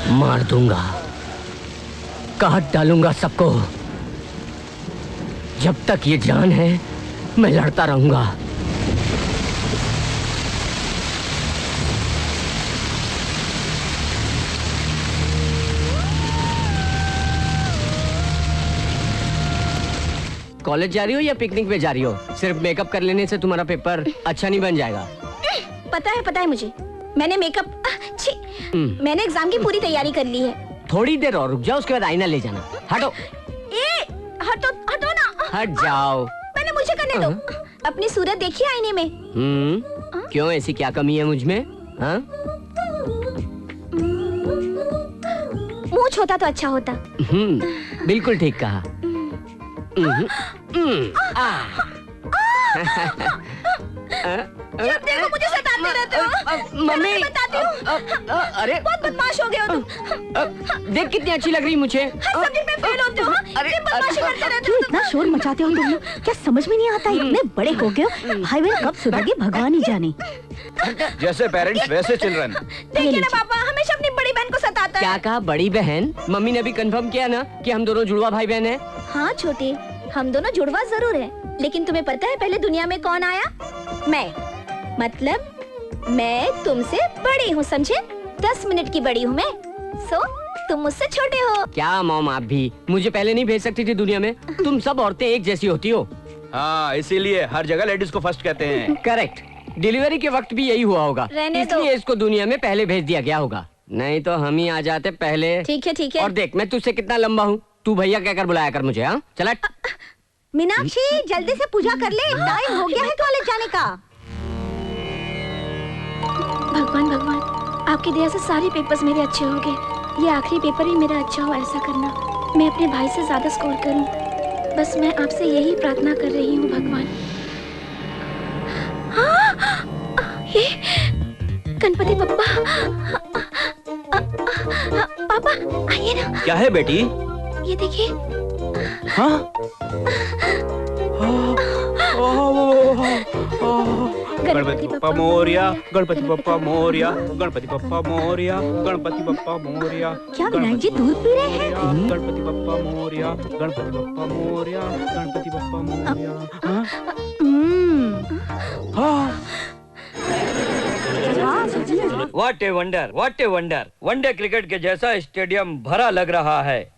मार दूंगा, काट डालूंगा सबको। जब तक ये जान है मैं लड़ता रहूंगा। कॉलेज जा रही हो या पिकनिक पे जा रही हो? सिर्फ मेकअप कर लेने से तुम्हारा पेपर अच्छा नहीं बन जाएगा। पता है मुझे। मैंने मेकअप मैंने एग्जाम की पूरी तैयारी कर ली है। थोड़ी देर और रुक जाओ, उसके बाद आईना ले जाना। हटो। हटो ना। हट जाओ। पहले मुझे करने दो। अपनी सूरत देखिए आईने में। क्यों, ऐसी क्या कमी है मुझ में? हाँ? कुछ होता तो अच्छा होता। बिल्कुल ठीक कहा। जब देखो मुझे सताते रहते हो। मम्मी बताती हूँ। अरे बहुत बदमाश हो गए हो तुम। देख कितनी अच्छी लग रही मुझे। हर सब्जेक्ट में फेल होते हो। अरे, इतनी बदमाशी करते रहते हो। इतना शोर मचाते हो तुम लोग, क्या समझ में नहीं आता? इतने बड़े हो गए हो, हाईवे कब सुधरेगी भगवान ही जाने। जैसे पेरेंट्स वैसे चिल्ड्रन। देखिए ना पापा, हमेशा अपनी बड़ी बहन को सताता है। क्या कहा? बड़ी बहन? मम्मी ने भी कंफर्म किया ना कि हम दोनों जुड़वा भाई बहन हैं। हाँ छोटे, हम दोनों जुड़वा जरूर है, लेकिन तुम्हें पता है पहले दुनिया में कौन आया? मैं। मतलब मैं तुमसे बड़ी हूँ, समझे? 10 मिनट की बड़ी हूँ मैं। सो तुम मुझसे छोटे हो। क्या मॉम, आप भी मुझे पहले नहीं भेज सकती थी दुनिया में? तुम सब औरतें एक जैसी होती हो। हाँ, इसीलिए हर जगह लेडीज को फर्स्ट कहते हैं। करेक्ट। डिलीवरी के वक्त भी यही हुआ होगा, रहने दो। इसलिए इसको दुनिया में पहले भेज दिया गया होगा, नहीं तो हम ही आ जाते पहले। ठीक है ठीक है। और देख, मैं तुझसे कितना लंबा हूँ, तू भैया कहकर बुलाया कर मुझे। हाँ चला। मीनाक्षी जल्दी से पूजा कर ले, टाइम हो गया है कॉलेज जाने का। भगवान भगवान, आपकी दया से सारे पेपर्स मेरे अच्छे हो गए। ये आखिरी पेपर ही मेरा अच्छा हो, ऐसा करना। मैं अपने भाई से ज्यादा स्कोर करूं, बस मैं आपसे यही प्रार्थना कर रही हूँ भगवान। ये गणपति बप्पा। पापा आइए ना। क्या है बेटी? ये देखिए। हाँ? गणपति बप्पा मोरिया, गणपति बप्पा मोरिया, गणपति बप्पा मोरिया, गणपति बप्पा मोरिया। क्या विनायक जी दूध पी रहे हैं? Ganpati Bappa Morya, Ganpati Bappa Morya, Ganpati Bappa Morya. What a wonder, what a wonder. One day cricket के जैसा स्टेडियम भरा लग रहा है।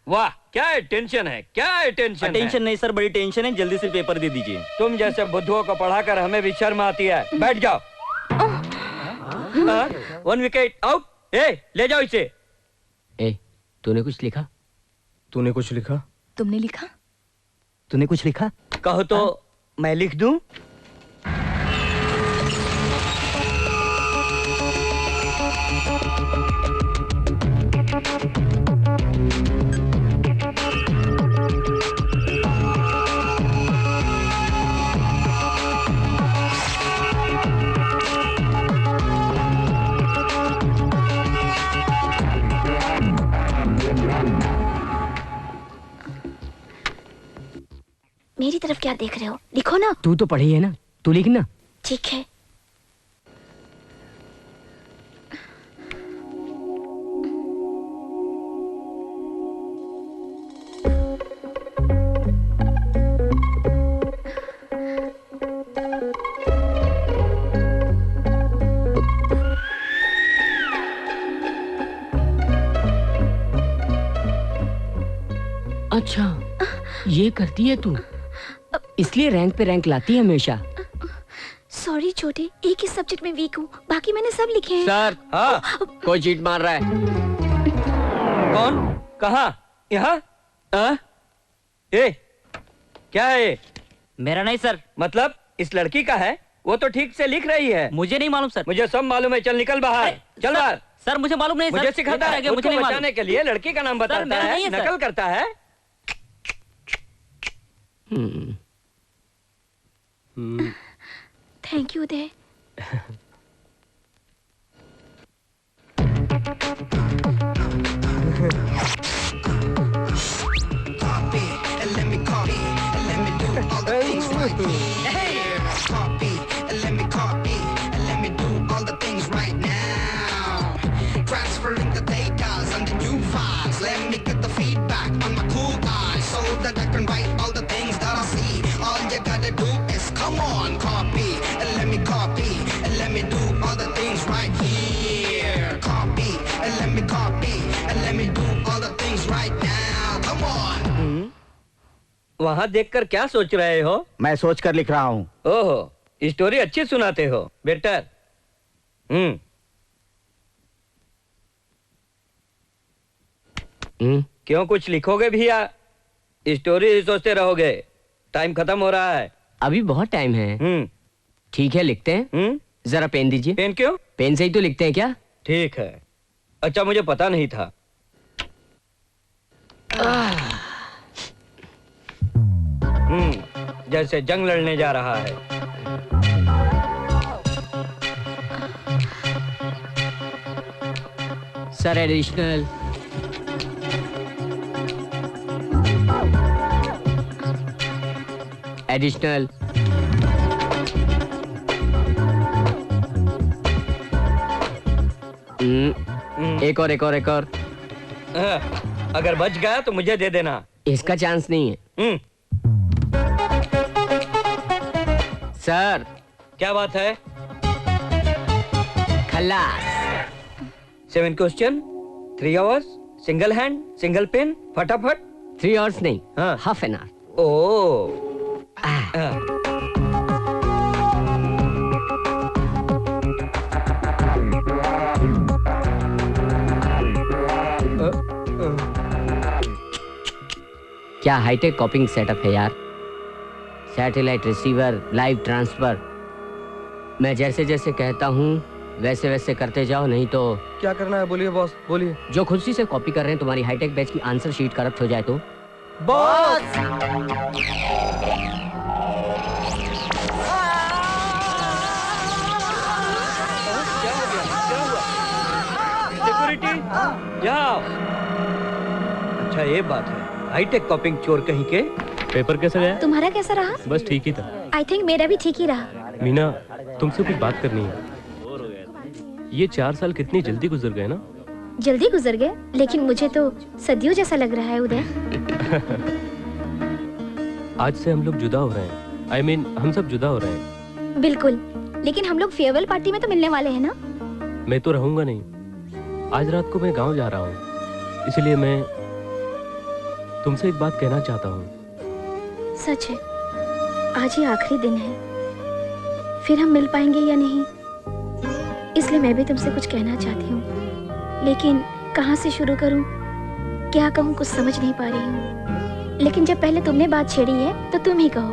वाह, क्या टेंशन है, क्या टेंशन। टेंशन नहीं सर, बड़ी टेंशन है। जल्दी से पेपर दे दीजिए। तुम जैसे बुद्धुओं को पढ़ाकर हमें भी शर्म आती है। बैठ जाओ। 1 विकेट आउट। ले जाओ इसे। तूने कुछ लिखा? तूने कुछ लिखा? तुमने लिखा? तूने कुछ लिखा? कहो तो मैं लिख दूं। मेरी तरफ क्या देख रहे हो? लिखो ना। तू तो पढ़ी है ना, तू लिखना। ठीक है। अच्छा, ये करती है तू, इसलिए रैंक पे रैंक लाती है हमेशा। सॉरी छोटे, एक ही सब्जेक्ट में वीक हूँ, बाकी मैंने सब लिखे हैं। सर, हाँ, कोई चीट मार रहा है। कौन? कहाँ? यहाँ? क्या है ये? मेरा नहीं सर। मतलब इस लड़की का है? वो तो ठीक से लिख रही है। मुझे नहीं मालूम सर। मुझे सब मालूम है। चल निकल बाहर, चल बाहर। सर मुझे मालूम नहीं। मुझे सिखाता है, मुझे मुझे नहीं मालूम। बचाने के लिए लड़की का नाम बताता मेरा है, नहीं है, सर। नकल करता है। Thank you Uday. Transferring the data and the new files. Let me get the feedback on my cool eyes so that I can write all the things that I see. All you gotta do is come on, copy and let me copy and let me do all the things right here. Copy and let me copy and let me do all the things right now. Come on. वहाँ देखकर क्या सोच रहे हो? मैं सोच कर लिख रहा हूँ। ओहो, स्टोरी अच्छी सुनाते हो बेटर। क्यों, कुछ लिखोगे भी या स्टोरी सोचते रहोगे? टाइम खत्म हो रहा है। अभी बहुत टाइम है। ठीक है, लिखते हैं। जरा पेन दीजिए। पेन क्यों? पेन से ही तो लिखते हैं क्या? ठीक है। अच्छा, मुझे पता नहीं था। जैसे जंग लड़ने जा रहा है। Sir additional. एडिशनल। एक और एक और एक और। अगर बच गया तो मुझे दे देना। इसका चांस नहीं है। सर क्या बात है? खल्लास। 7 question, 3 hours, single hand, single pen, फटाफट। 3 आवर्स नहीं, हाँ। Half an hour. ओ क्या हाईटेक कॉपिंग सेटअप है यार। Satellite receiver, live transfer. मैं जैसे जैसे कहता हूँ वैसे वैसे करते जाओ, नहीं तो क्या करना है बोलिए बॉस, बोलिए। जो खुद से कॉपी कर रहे हैं तुम्हारी हाईटेक बैच की आंसर शीट करप्ट हो जाए तो। बॉस सिक्योरिटी जाओ। अच्छा ये बात है, हाईटेक कॉपिंग चोर कहीं के। पेपर कैसा गया? तुम्हारा कैसा रहा? बस ठीक ही था। आई थिंक मेरा भी ठीक ही रहा। मीना, तुमसे कुछ बात करनी है। ये 4 साल कितनी जल्दी गुजर गए ना। जल्दी गुजर गए, लेकिन मुझे तो सदियों जैसा लग रहा है उदय। आज से हम लोग जुदा हो रहे हैं। I mean, हम सब जुदा हो रहे हैं। बिल्कुल, लेकिन हम लोग फेयरवेल पार्टी में तो मिलने वाले हैं ना। मैं तो रहूंगा नहीं। आज रात को मैं गांव जा रहा हूँ, इसलिए मैं तुमसे एक बात कहना चाहता हूँ। सच है, आज ही आखिरी दिन है, फिर हम मिल पाएंगे या नहीं, इसलिए मैं भी तुमसे कुछ कहना चाहती हूँ, लेकिन कहाँ से शुरू करूँ, क्या कहूँ, कुछ समझ नहीं पा रही हूँ। लेकिन जब पहले तुमने बात छेड़ी है तो तुम ही कहो।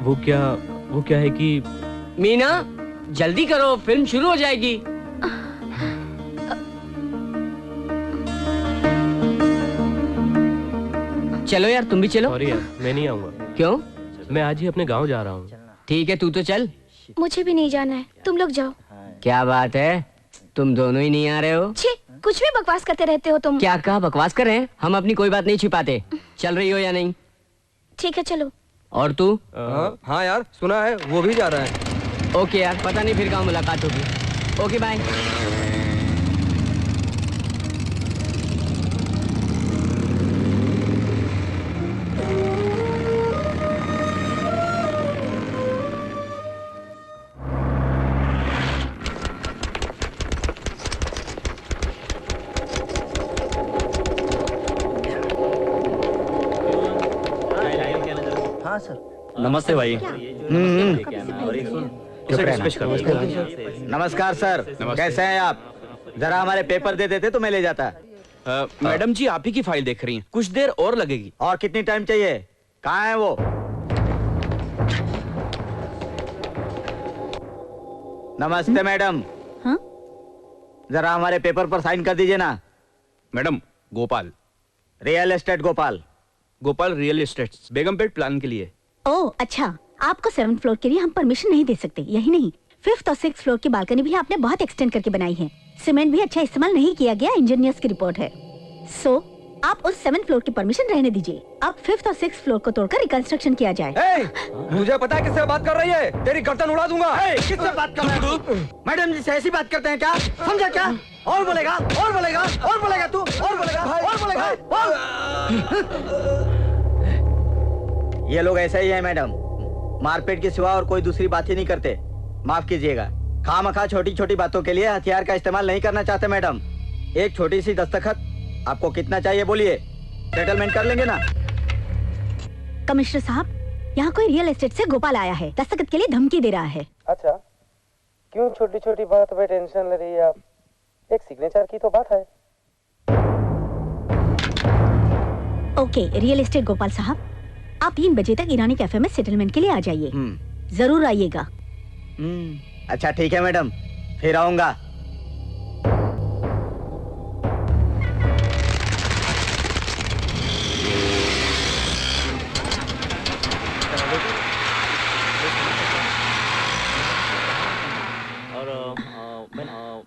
वो क्या है कि मीना जल्दी करो, फिल्म शुरू हो जाएगी। चलो यार, तुम भी चलो। सॉरी यार, मैं नहीं आऊंगा। क्यों? मैं आज ही अपने गांव जा रहा हूँ। ठीक है, तू तो चल। मुझे भी नहीं जाना है, तुम लोग जाओ। क्या बात है, तुम दोनों ही नहीं आ रहे हो? छी, कुछ भी बकवास करते रहते हो तुम। क्या कहा, बकवास कर रहे हैं? हम अपनी कोई बात नहीं छिपाते। चल रही हो या नहीं? ठीक है चलो। और तू? हाँ यार, सुना है वो भी जा रहा है। ओके यार, पता नहीं फिर कहाँ मुलाकात होगी। Okay bye. नमस्ते भाई। नमस्कार सर, कैसे हैं आप? जरा हमारे पेपर दे देते तो मैं ले जाता। मैडम जी आप ही की फाइल देख रही हैं, कुछ देर और लगेगी। और कितनी टाइम चाहिए? कहाँ है वो? नमस्ते मैडम। हाँ? जरा हमारे पेपर पर साइन कर दीजिए ना। Madam, Gopal real estate Gopal. Gopal real estate Begumpet plan के लिए। ओह अच्छा, आपको 7th फ्लोर के लिए हम परमिशन नहीं दे सकते। यही नहीं, 5th और 6th फ्लोर की बालकनी भी आपने बहुत एक्सटेंड करके बनाई है। सीमेंट भी अच्छा इस्तेमाल नहीं किया गया, इंजीनियर्स की रिपोर्ट है। सो आप उस 7th फ्लोर की परमिशन रहने दीजिए। अब 5th और 6th फ्लोर को तोड़कर रिकंस्ट्रक्शन किया जाए। मुझे पता है किससे बात कर रही है, तेरी गर्दन उड़ा दूंगा। किससे बात कर रहे हो? मैडम जी से ऐसी बात करते हैं क्या? समझा क्या? और बोलेगा, और बोलेगा, और बोलेगा तू, और बोलेगा, और बोलेगा, ये लोग ऐसे ही है मैडम, मारपीट के सिवा और कोई दूसरी बात ही नहीं करते। माफ कीजिएगा, खामखा छोटी छोटी बातों के लिए हथियार का इस्तेमाल नहीं करना चाहते मैडम। एक छोटी सी दस्तखत, आपको कितना चाहिए बोलिए, सेटलमेंट कर लेंगे ना। कमिश्नर साहब, यहाँ कोई रियल एस्टेट से गोपाल आया है, दस्तखत के लिए धमकी दे रहा है। अच्छा, क्यों छोटी छोटी बात पे टेंशन ले रही है आप? एक सिग्नेचर की तो बात है। ओके रियल एस्टेट गोपाल साहब, आप 3 बजे तक ईरानी कैफे में सेटलमेंट के लिए आ जाइए। जरूर आइएगा। अच्छा ठीक है मैडम, फिर आऊंगा।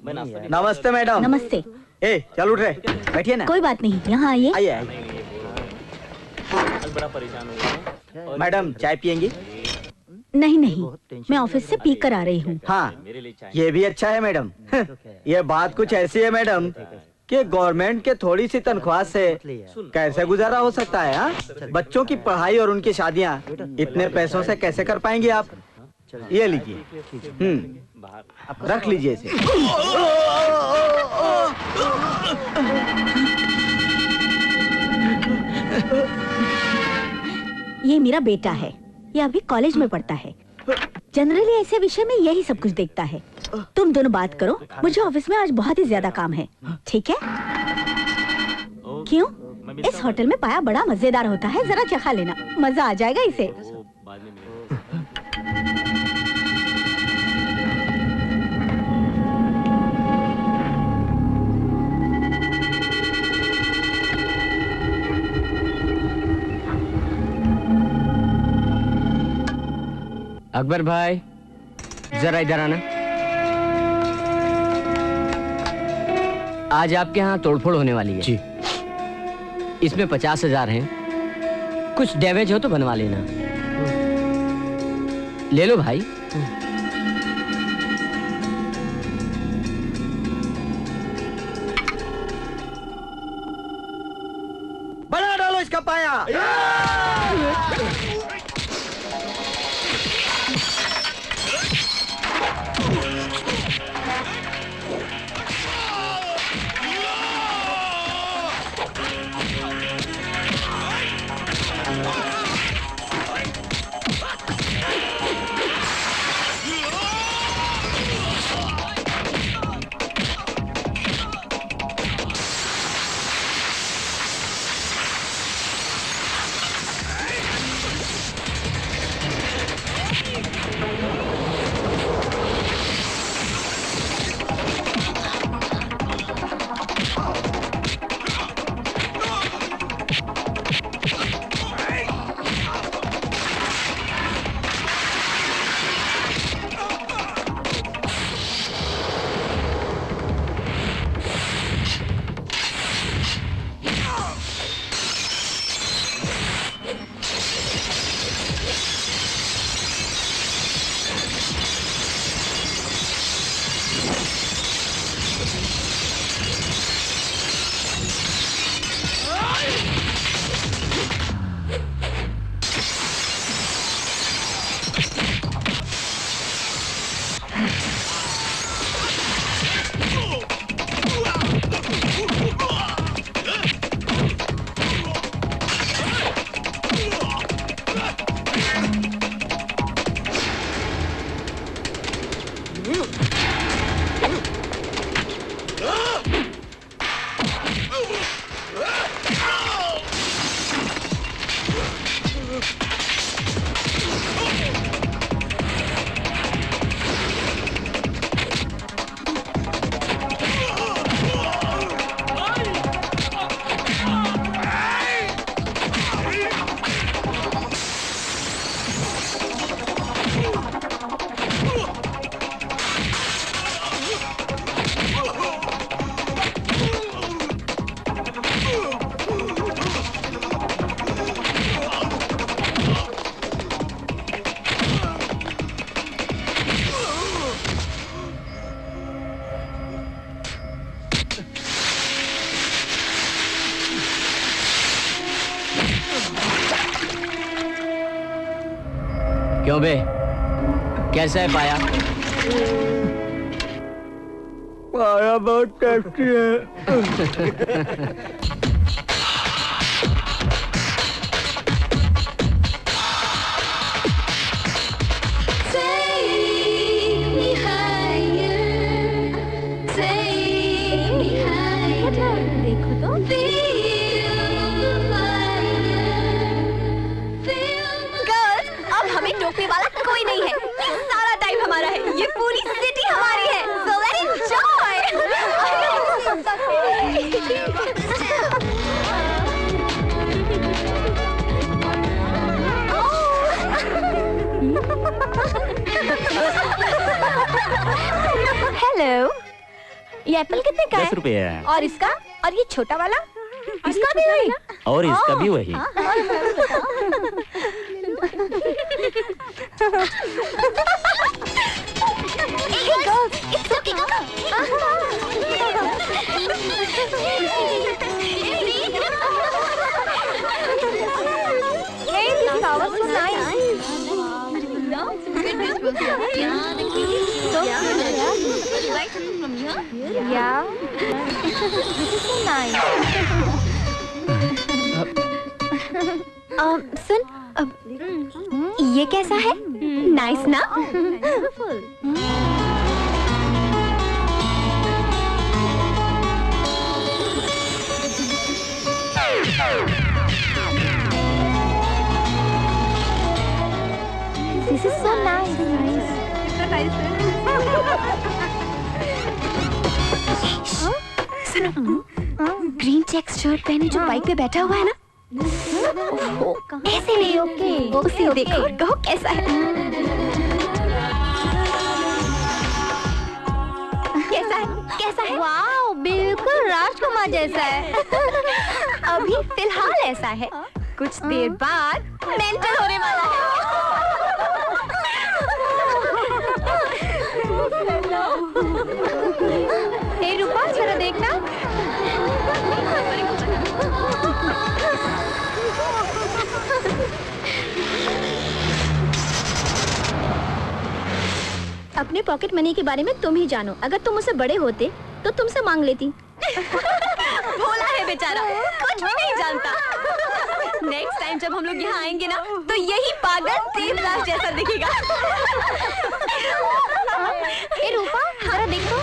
नमस्ते मैडम। नमस्ते। ए चल उठ रहे, बैठिए ना। कोई बात नहीं, यहाँ आइए। आइए आइए। बड़ा परेशान हो गया। मैडम चाय पियेंगी? नहीं नहीं, मैं ऑफिस से पी कर आ रही हूँ। हाँ ये भी अच्छा है मैडम। ये बात कुछ ऐसी है मैडम कि गवर्नमेंट के थोड़ी सी तनख्वाह से कैसे गुजारा हो सकता है। हाँ, बच्चों की पढ़ाई और उनकी शादियाँ इतने पैसों से कैसे कर पाएंगे आप? ये लीजिए, रख लीजिए इसे। ये मेरा बेटा है, ये अभी कॉलेज में पढ़ता है। जनरली ऐसे विषय में यही सब कुछ देखता है। तुम दोनों बात करो, मुझे ऑफिस में आज बहुत ही ज्यादा काम है। ठीक है? क्यों? इस होटल में पाया बड़ा मजेदार होता है, जरा चखा लेना, मजा आ जाएगा इसे। अकबर भाई जरा इधर आना। आज आपके यहाँ तोड़फोड़ होने वाली है जी। इसमें 50,000 हैं। कुछ डैमेज हो तो बनवा लेना। ले लो भाई। बना डालो इसका पाया। क्यों बे, कैसा है पाया? पाया बहुत टेस्टी है। टोपी वाला कोई नहीं है, सारा टाइम हमारा है, ये पूरी सिटी हमारी है। So let's enjoy. हेलो, ये एप्पल कितने का है? 10 रुपए है। और इसका? और ये छोटा वाला? इसका भी वही? और इसका भी वही। Hey girls, it's okay, come on. Hey, this flower is nice. No, so like from here? Yeah. This is so nice. सुन, ये कैसा है? नाइस ना? This is so nice. सुनो, ग्रीन चेक शर्ट पहने जो बाइक पे बैठा हुआ है ना, ऐसे नहीं, ओके उसे देखो, कहो कैसा है? कैसा है? कैसा है? वाओ, बिल्कुल राजकुमार जैसा है। अभी फिलहाल ऐसा है, कुछ देर बाद मेंटल होने वाला है। हे रूपा, जरा देखना। अपने पॉकेट मनी के बारे में तुम ही जानो। अगर तुम मुझसे बड़े होते तो तुमसे मांग लेती। भोला है बेचारा, कुछ भी नहीं जानता। नेक्स्ट टाइम जब हम लोग यहाँ आएंगे ना, तो यही पागल देवदास जैसा दिखेगा। ए रूपा, जरा देखो।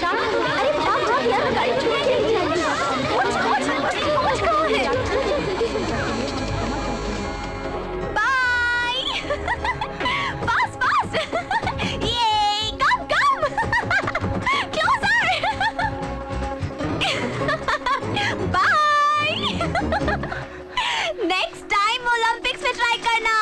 भागो, अरे भाग यार, गाड़ी छूट गई। बाय। फास्ट फास्ट, ये come come closer. Bye. Next time Olympics में ट्राई करना।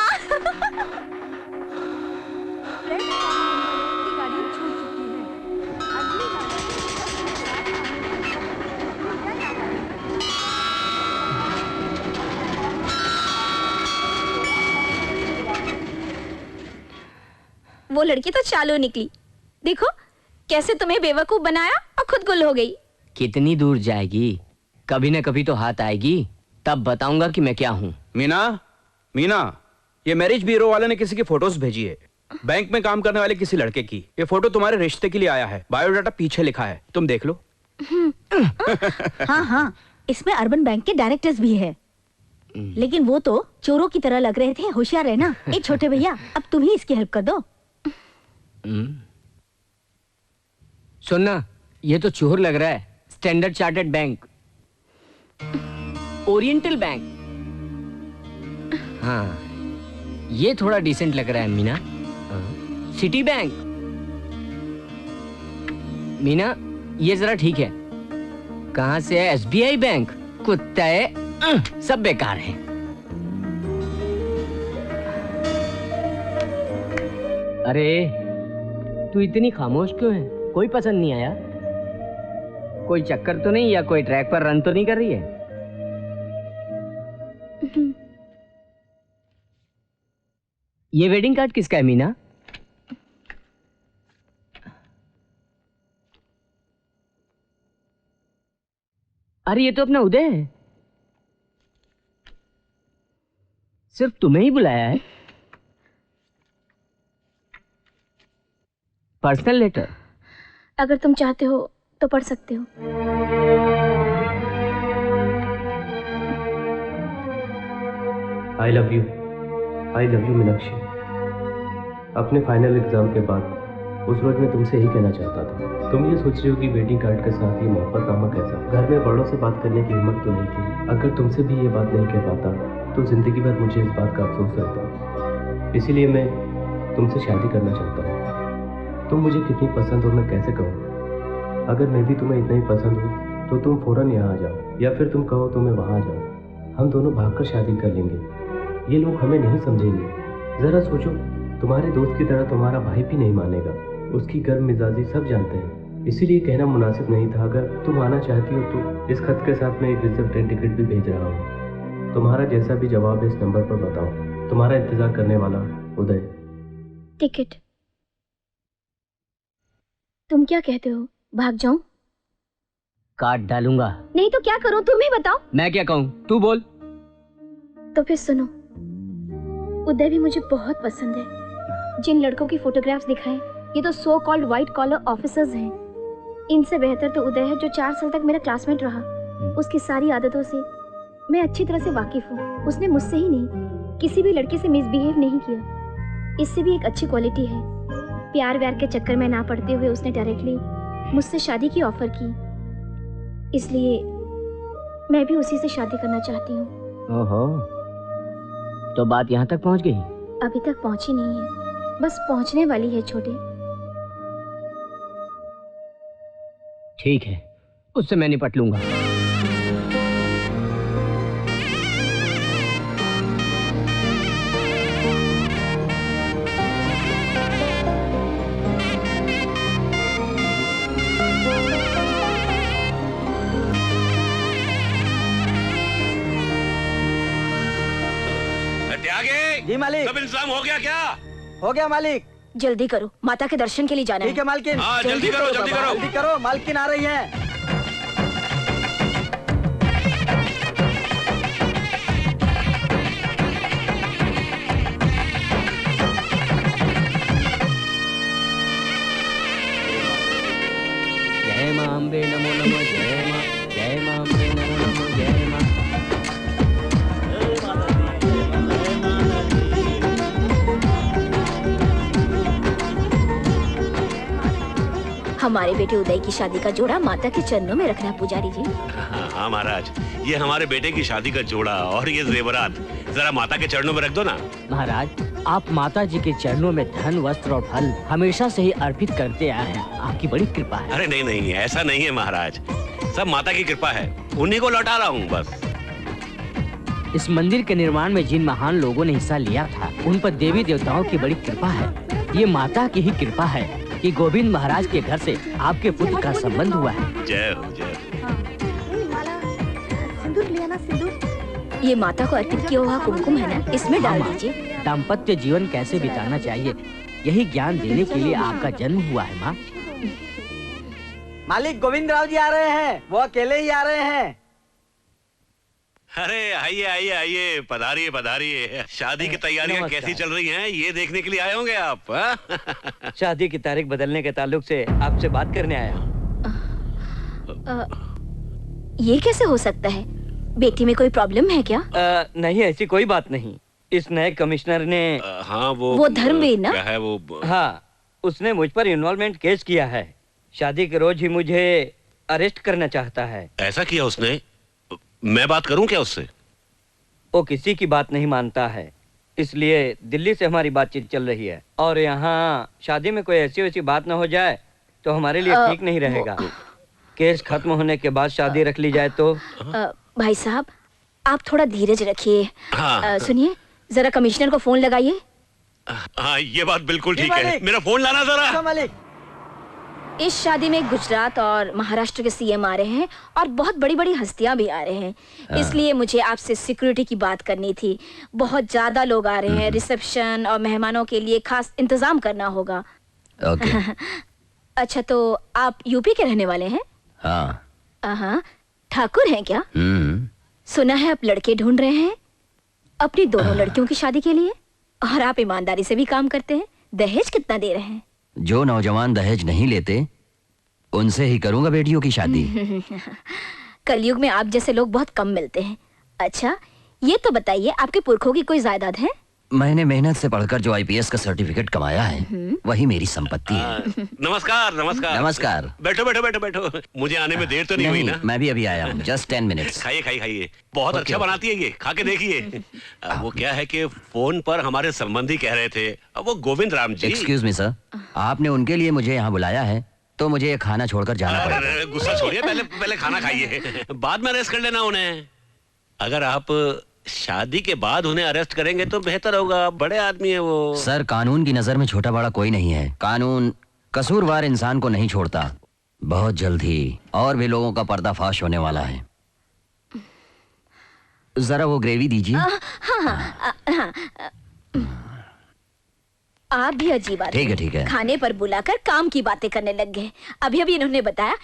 वो लड़की तो चालू निकली। देखो कैसे तुम्हें बेवकूफ बनाया और खुद गुल हो गई। कितनी दूर जाएगी? कभी न कभी तो हाथ आएगी, तब बताऊंगा कि मैं क्या हूँ। मीना, मीना, ये मैरिज ब्यूरो वाले ने किसी की फोटोज भेजी है, बैंक में काम करने वाले किसी लड़के की। ये फोटो तुम्हारे रिश्ते के लिए आया है, बायोडाटा पीछे लिखा है, तुम देख लो। हाँ हाँ, इसमें अर्बन बैंक के डायरेक्टर्स भी है, लेकिन वो तो चोरों की तरह लग रहे थे। होशियार रहना। ए छोटे भैया, अब तुम ही इसकी हेल्प कर दो। सुनना, ये तो चोर लग रहा है। Standard chartered bank, oriental bank. हाँ, ये थोड़ा डिसेंट लग रहा है मीना। City bank. मीना, ये जरा ठीक है। कहां से है? SBI bank. कुत्ते सब बेकार हैं। अरे तू इतनी खामोश क्यों है? कोई पसंद नहीं आया? कोई चक्कर तो नहीं, या कोई ट्रैक पर रन तो नहीं कर रही है? ये वेडिंग कार्ड किसका है मीना? अरे ये तो अपना उदय है। सिर्फ तुम्हें ही बुलाया है। Personal letter. अगर तुम चाहते हो तो पढ़ सकते हो। I love you Meenakshi. अपने फाइनल एग्जाम के बाद उस रोज मैं तुमसे ही कहना चाहता था। तुम ये सोच रही हो कि वेडिंग कार्ड के साथ ये मोहब्बतनामा कैसा? घर में बड़ों से बात करने की हिम्मत तो नहीं थी। अगर तुमसे भी ये बात नहीं कह पाता तो जिंदगी भर मुझे इस बात का अफसोस रहता। इसीलिए मैं तुमसे शादी करना चाहता हूँ। तुम मुझे कितनी पसंद हो मैं कैसे कहूँ। अगर मैं भी तुम्हें इतना ही पसंद हूँ तो तुम फौरन यहाँ आ जाओ, या फिर तुम कहो तो मैं वहाँ आ जाऊँ। हम दोनों भागकर शादी कर लेंगे। ये लोग हमें नहीं समझेंगे। ज़रा सोचो, तुम्हारे दोस्त की तरह तुम्हारा भाई भी नहीं मानेगा। उसकी गर्म मिजाजी सब जानते हैं, इसीलिए कहना मुनासिब नहीं था। अगर तुम आना चाहती हो तो इस खत के साथ मैं एक रिजर्व ट्रेन टिकट भी भेज रहा हूँ। तुम्हारा जैसा भी जवाब है इस नंबर पर बताओ। तुम्हारा इंतजार करने वाला उदय। टिकट? तुम क्या कहते हो, भाग जाऊं? काट डालूंगा। नहीं तो क्या करूं, तुम ही बताओ। मैं क्या कहूँ, तू बोल। तो फिर सुनो, उदय भी मुझे बहुत पसंद है। जिन लड़कों की फोटोग्राफ्स दिखाए ये तो so called white collar officers हैं। इनसे बेहतर तो उदय है जो 4 साल तक मेरा क्लासमेट रहा। उसकी सारी आदतों से मैं अच्छी तरह से वाकिफ हूँ। उसने मुझसे ही नहीं किसी भी लड़के से मिसबिहेव नहीं किया। इससे भी एक अच्छी क्वालिटी है, प्यार व्यार के चक्कर में ना पड़ते हुए उसने डायरेक्टली मुझसे शादी की ऑफर की। इसलिए मैं भी उसी से शादी करना चाहती हूँ। ओहो, तो बात यहाँ तक पहुँच गई? अभी तक पहुँची नहीं है, बस पहुँचने वाली है छोटे। ठीक है, उससे मैं निपट लूंगा। जी मालिक। सब इंतजाम हो गया क्या? हो गया मालिक। जल्दी करो, माता के दर्शन के लिए जाना है। ठीक है मालकिन। हाँ, जल्दी करो, जल्दी करो। जल्दी करो, मालकिन आ रही है। जय मां अम्बे नमो नमो, जय मां अम्बे नमो नमो, जय मां। हमारे बेटे उदय की शादी का जोड़ा माता के चरणों में रखना पुजारी जी। हाँ महाराज, ये हमारे बेटे की शादी का जोड़ा और ये जेवरात जरा माता के चरणों में रख दो ना। महाराज, आप माता जी के चरणों में धन, वस्त्र और फल हमेशा से ही अर्पित करते आए हैं। आपकी बड़ी कृपा है। अरे नहीं नहीं, ऐसा नहीं है महाराज, सब माता की कृपा है, उन्हीं को लौटा रहा हूँ बस। इस मंदिर के निर्माण में जिन महान लोगों ने हिस्सा लिया था उन पर देवी देवताओं की बड़ी कृपा है। ये माता की ही कृपा है कि गोविंद महाराज के घर से आपके पुत्र का संबंध हुआ है। जय हो, जय हो। सिंदूर लिया ना, सिंदूर। ये माता को अर्पित किया हुआ कुमकुम है ना, इसमें डाल दीजिए। दाम्पत्य जीवन कैसे बिताना चाहिए यही ज्ञान देने के लिए आपका जन्म हुआ है माँ। मालिक गोविंद राव जी आ रहे हैं, वो अकेले ही आ रहे हैं। अरे आइए आइए आइए, पधारिए पधारिए। शादी की तैयारियां कैसी चल रही हैं ये देखने के लिए आए होंगे आप। हाँ? शादी की तारीख बदलने के ताल्लुक से आपसे बात करने आया। ये कैसे हो सकता है? बेटी में कोई प्रॉब्लम है क्या? नहीं, ऐसी कोई बात नहीं। इस नए कमिश्नर ने हाँ वो धर्मवीर ना? क्या है वो? हाँ, उसने मुझ पर इन्वॉल्वमेंट केस किया है। शादी के रोज ही मुझे अरेस्ट करना चाहता है। ऐसा किया उसने? मैं बात करूं क्या उससे? वो किसी की बात नहीं मानता है, इसलिए दिल्ली से हमारी बातचीत चल रही है। और यहाँ शादी में कोई ऐसी वैसी बात न हो जाए तो हमारे लिए ठीक नहीं रहेगा। केस खत्म होने के बाद शादी रख ली जाए तो। भाई साहब, आप थोड़ा धीरज रखिए। हाँ। सुनिए, जरा कमिश्नर को फोन लगाइए। हाँ, ये बात बिल्कुल ठीक है। मेरा फोन लाना जरा। मालिक, इस शादी में गुजरात और महाराष्ट्र के सीएम आ रहे हैं और बहुत बड़ी बड़ी हस्तियां भी आ रहे हैं। इसलिए मुझे आपसे सिक्योरिटी की बात करनी थी। बहुत ज्यादा लोग आ रहे हैं, रिसेप्शन और मेहमानों के लिए खास इंतजाम करना होगा। ओके। अच्छा, तो आप यूपी के रहने वाले हैं? हाँ। ठाकुर हैं क्या? सुना है आप लड़के ढूंढ रहे हैं अपनी दोनों लड़कियों की शादी के लिए, और आप ईमानदारी से भी काम करते हैं। दहेज कितना दे रहे हैं? जो नौजवान दहेज नहीं लेते उनसे ही करूंगा बेटियों की शादी। कलयुग में आप जैसे लोग बहुत कम मिलते हैं। अच्छा, ये तो बताइए, आपके पुरखों की कोई जायदाद है? मैंने मेहनत से पढ़कर जो आईपीएस का सर्टिफिकेट कमाया है वही मेरी संपत्ति है। नमस्कार नमस्कार। नमस्कार। बैठो बैठो बैठो बैठो। मुझे आने में देर तो नहीं हुई ना? मैं भी अभी आया हूँ, जस्ट 10 मिनट्स। खाइए खाइए खाइए, बहुत अच्छा बनाती है ये, खा के देखिए। वो क्या है कि फोन पर हमारे संबंधी कह रहे थे, वो Govind Ram ji. Excuse me sir, आपने उनके लिए मुझे यहाँ बुलाया है तो मुझे ये खाना छोड़कर जाना पड़ेगा। गुस्सा छोड़िए, पहले खाना खाइए, बाद में अरेस्ट कर लेना उन्हें। अगर आप शादी के बाद उन्हें अरेस्ट करेंगे तो बेहतर होगा, बड़े आदमी है वो। सर, कानून की नजर में छोटा बड़ा कोई नहीं है। कानून कसूरवार इंसान को नहीं छोड़ता। बहुत जल्द ही और भी लोगों का पर्दाफाश होने वाला है। जरा वो ग्रेवी दीजिए। हाँ। आप भी अजीब आदमी। ठीक है। खाने पर बुलाकर काम की बातें करने लग गए। अभी इन्होंने बताया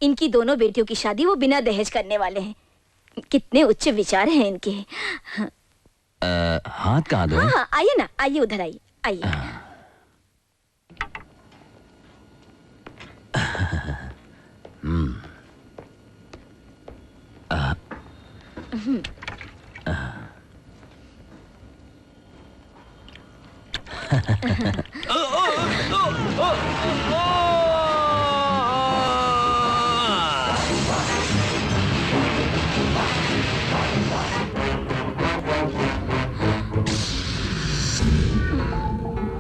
इनकी दोनों बेटियों की शादी वो बिना दहेज करने वाले हैं। कितने उच्च विचार हैं इनके। हाथ कहाँ दो? हाँ, आइए ना, आइए उधर आइए, आइए।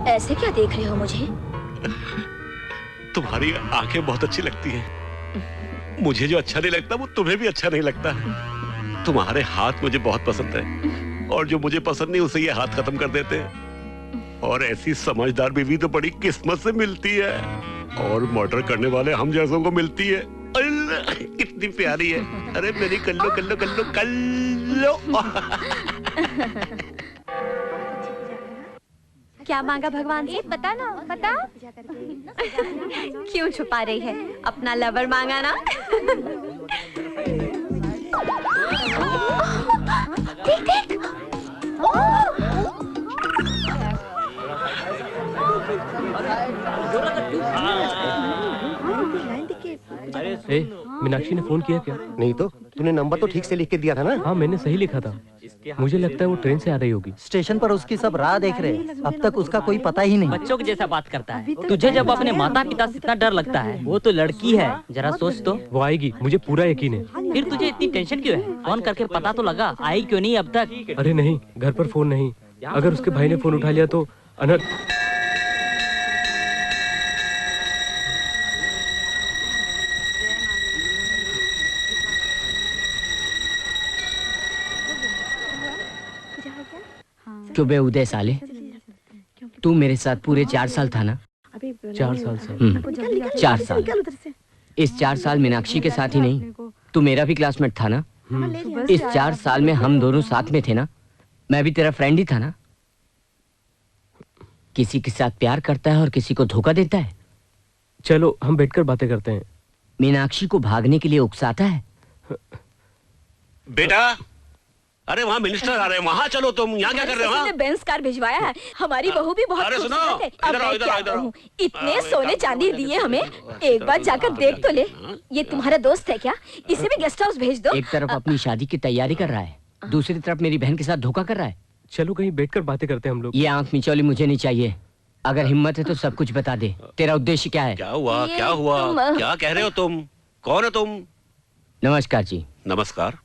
ऐसे क्या देख रहे हो मुझे? तुम्हारी आंखें बहुत अच्छी लगती हैं। मुझे जो अच्छा नहीं लगता वो तुम्हें भी अच्छा नहीं लगता। तुम्हारे हाथ मुझे बहुत पसंद है और जो मुझे पसंद नहीं उसे ये हाथ खत्म कर देते हैं। और ऐसी समझदार बीवी तो बड़ी किस्मत से मिलती है और मर्डर करने वाले हम जैसों को मिलती है। कितनी प्यारी है। अरे मेरी कल्लो कल्लो कल्लो कल्लो। क्या मांगा भगवान से? बता ना, बता। क्यों छुपा रही है? अपना लवर मांगा ना। देख देख। ए, मीनाक्षी ने फोन किया क्या? नहीं तो तूने नंबर तो ठीक से लिख के दिया था ना? हाँ, मैंने सही लिखा था। मुझे लगता है वो ट्रेन से आ रही होगी। स्टेशन पर उसकी सब राह देख रहे हैं। अब तक उसका कोई पता ही नहीं। बच्चों के जैसा बात करता है। तुझे जब अपने माता पिता से इतना डर लगता है, वो तो लड़की है, जरा सोच तो। वो आएगी, मुझे पूरा यकीन है। फिर तुझे इतनी टेंशन क्यों है? फोन करके पता तो लगा, आई क्यों नहीं अब तक? अरे नहीं, घर पर फोन नहीं। अगर उसके भाई ने फोन उठा लिया तो अनर्थ। क्यों बे उदय साले, तू मेरे साथ पूरे 4 साल था ना? 4 साल से। 4 साल। इस 4 साल मीनाक्षी के साथ ही नहीं, तू मेरा भी क्लासमेट था ना? इस 4 साल में हम दोनों साथ में थे ना? मैं भी तेरा फ्रेंड ही था ना? किसी के साथ प्यार करता है और किसी को धोखा देता है। चलो हम बैठकर बातें करते हैं। मीनाक्षी को भागने के लिए उकसाता है। बेटा, अरे वहाँ मिनिस्टर आ रहे हैं, वहाँ चलो तुम। यहाँ क्या कर रहे हो? बेंस कार भिजवाया है। हमारी बहू भी बहुत अरे सुनो, खूबसूरत है। अब इधर आओ, मैं इधर क्या आओ, इधर आओ। कहूँ? इतने सोने चांदी दिए हमें, एक बार जाकर देख तो ले। ये तुम्हारा दोस्त है क्या? इसे भी गेस्ट हाउस भेज दो। एक तरफ अपनी शादी की तैयारी कर रहा है, दूसरी तरफ मेरी बहन के साथ धोखा कर रहा है। चलो कहीं बैठकर बातें करते हैं हम लोग। ये आंख मिचौली मुझे नहीं चाहिए। अगर हिम्मत है तो सब कुछ बता दे। तेरा उद्देश्य क्या है? क्या हुआ? क्या हुआ? क्या कह रहे हो तुम? कौन हो तुम? नमस्कार जी। नमस्कार।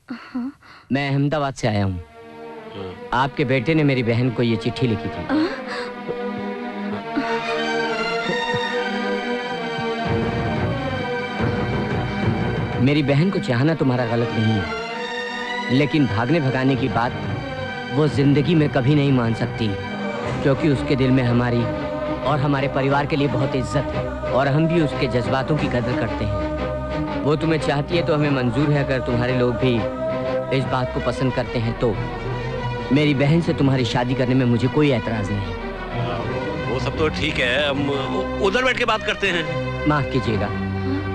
मैं अहमदाबाद से आया हूँ। आपके बेटे ने मेरी बहन को ये चिट्ठी लिखी थी। मेरी बहन को चाहना तुम्हारा गलत नहीं है, लेकिन भागने भगाने की बात वो जिंदगी में कभी नहीं मान सकती, क्योंकि उसके दिल में हमारी और हमारे परिवार के लिए बहुत इज्जत है और हम भी उसके जज्बातों की कदर करते हैं। वो तुम्हें चाहती है तो हमें मंजूर है। अगर तुम्हारे लोग भी इस बात को पसंद करते हैं तो मेरी बहन से तुम्हारी शादी करने में मुझे कोई एतराज नहीं है। वो सब तो ठीक है, हम उधर बैठ के बात करते हैं। माफ कीजिएगा,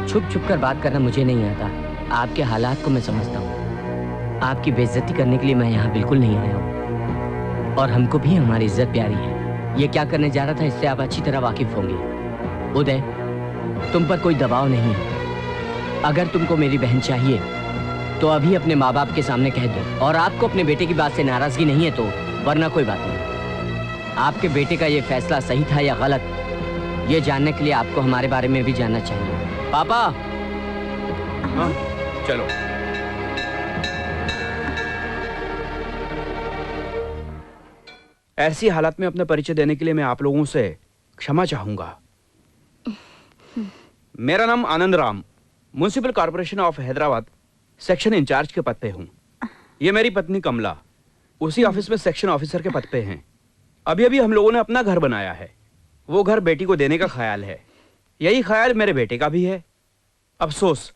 छुप छुप कर बात करना मुझे नहीं आता। आपके हालात को मैं समझता हूँ। आपकी बेइज्जती करने के लिए मैं यहाँ बिल्कुल नहीं आया हूँ और हमको भी हमारी इज्जत प्यारी है। ये क्या करने जा रहा था इससे आप अच्छी तरह वाकिफ होंगे। उदय, तुम पर कोई दबाव नहीं है। अगर तुमको मेरी बहन चाहिए तो अभी अपने माँ बाप के सामने कह दो, और आपको अपने बेटे की बात से नाराजगी नहीं है तो वरना कोई बात नहीं। आपके बेटे का ये फैसला सही था या गलत, ये जानने के लिए आपको हमारे बारे में भी जानना चाहिए। पापा। हाँ, चलो। ऐसी हालत में अपना परिचय देने के लिए मैं आप लोगों से क्षमा चाहूंगा। मेरा नाम Anand Ram, municipal corporation of Hyderabad section incharge के पद पे हूँ। ये मेरी पत्नी कमला उसी ऑफिस में सेक्शन ऑफिसर के पद पे हैं। अभी अभी हम लोगों ने अपना घर बनाया है, वो घर बेटी को देने का ख्याल है। यही ख्याल मेरे बेटे का भी है। अफसोस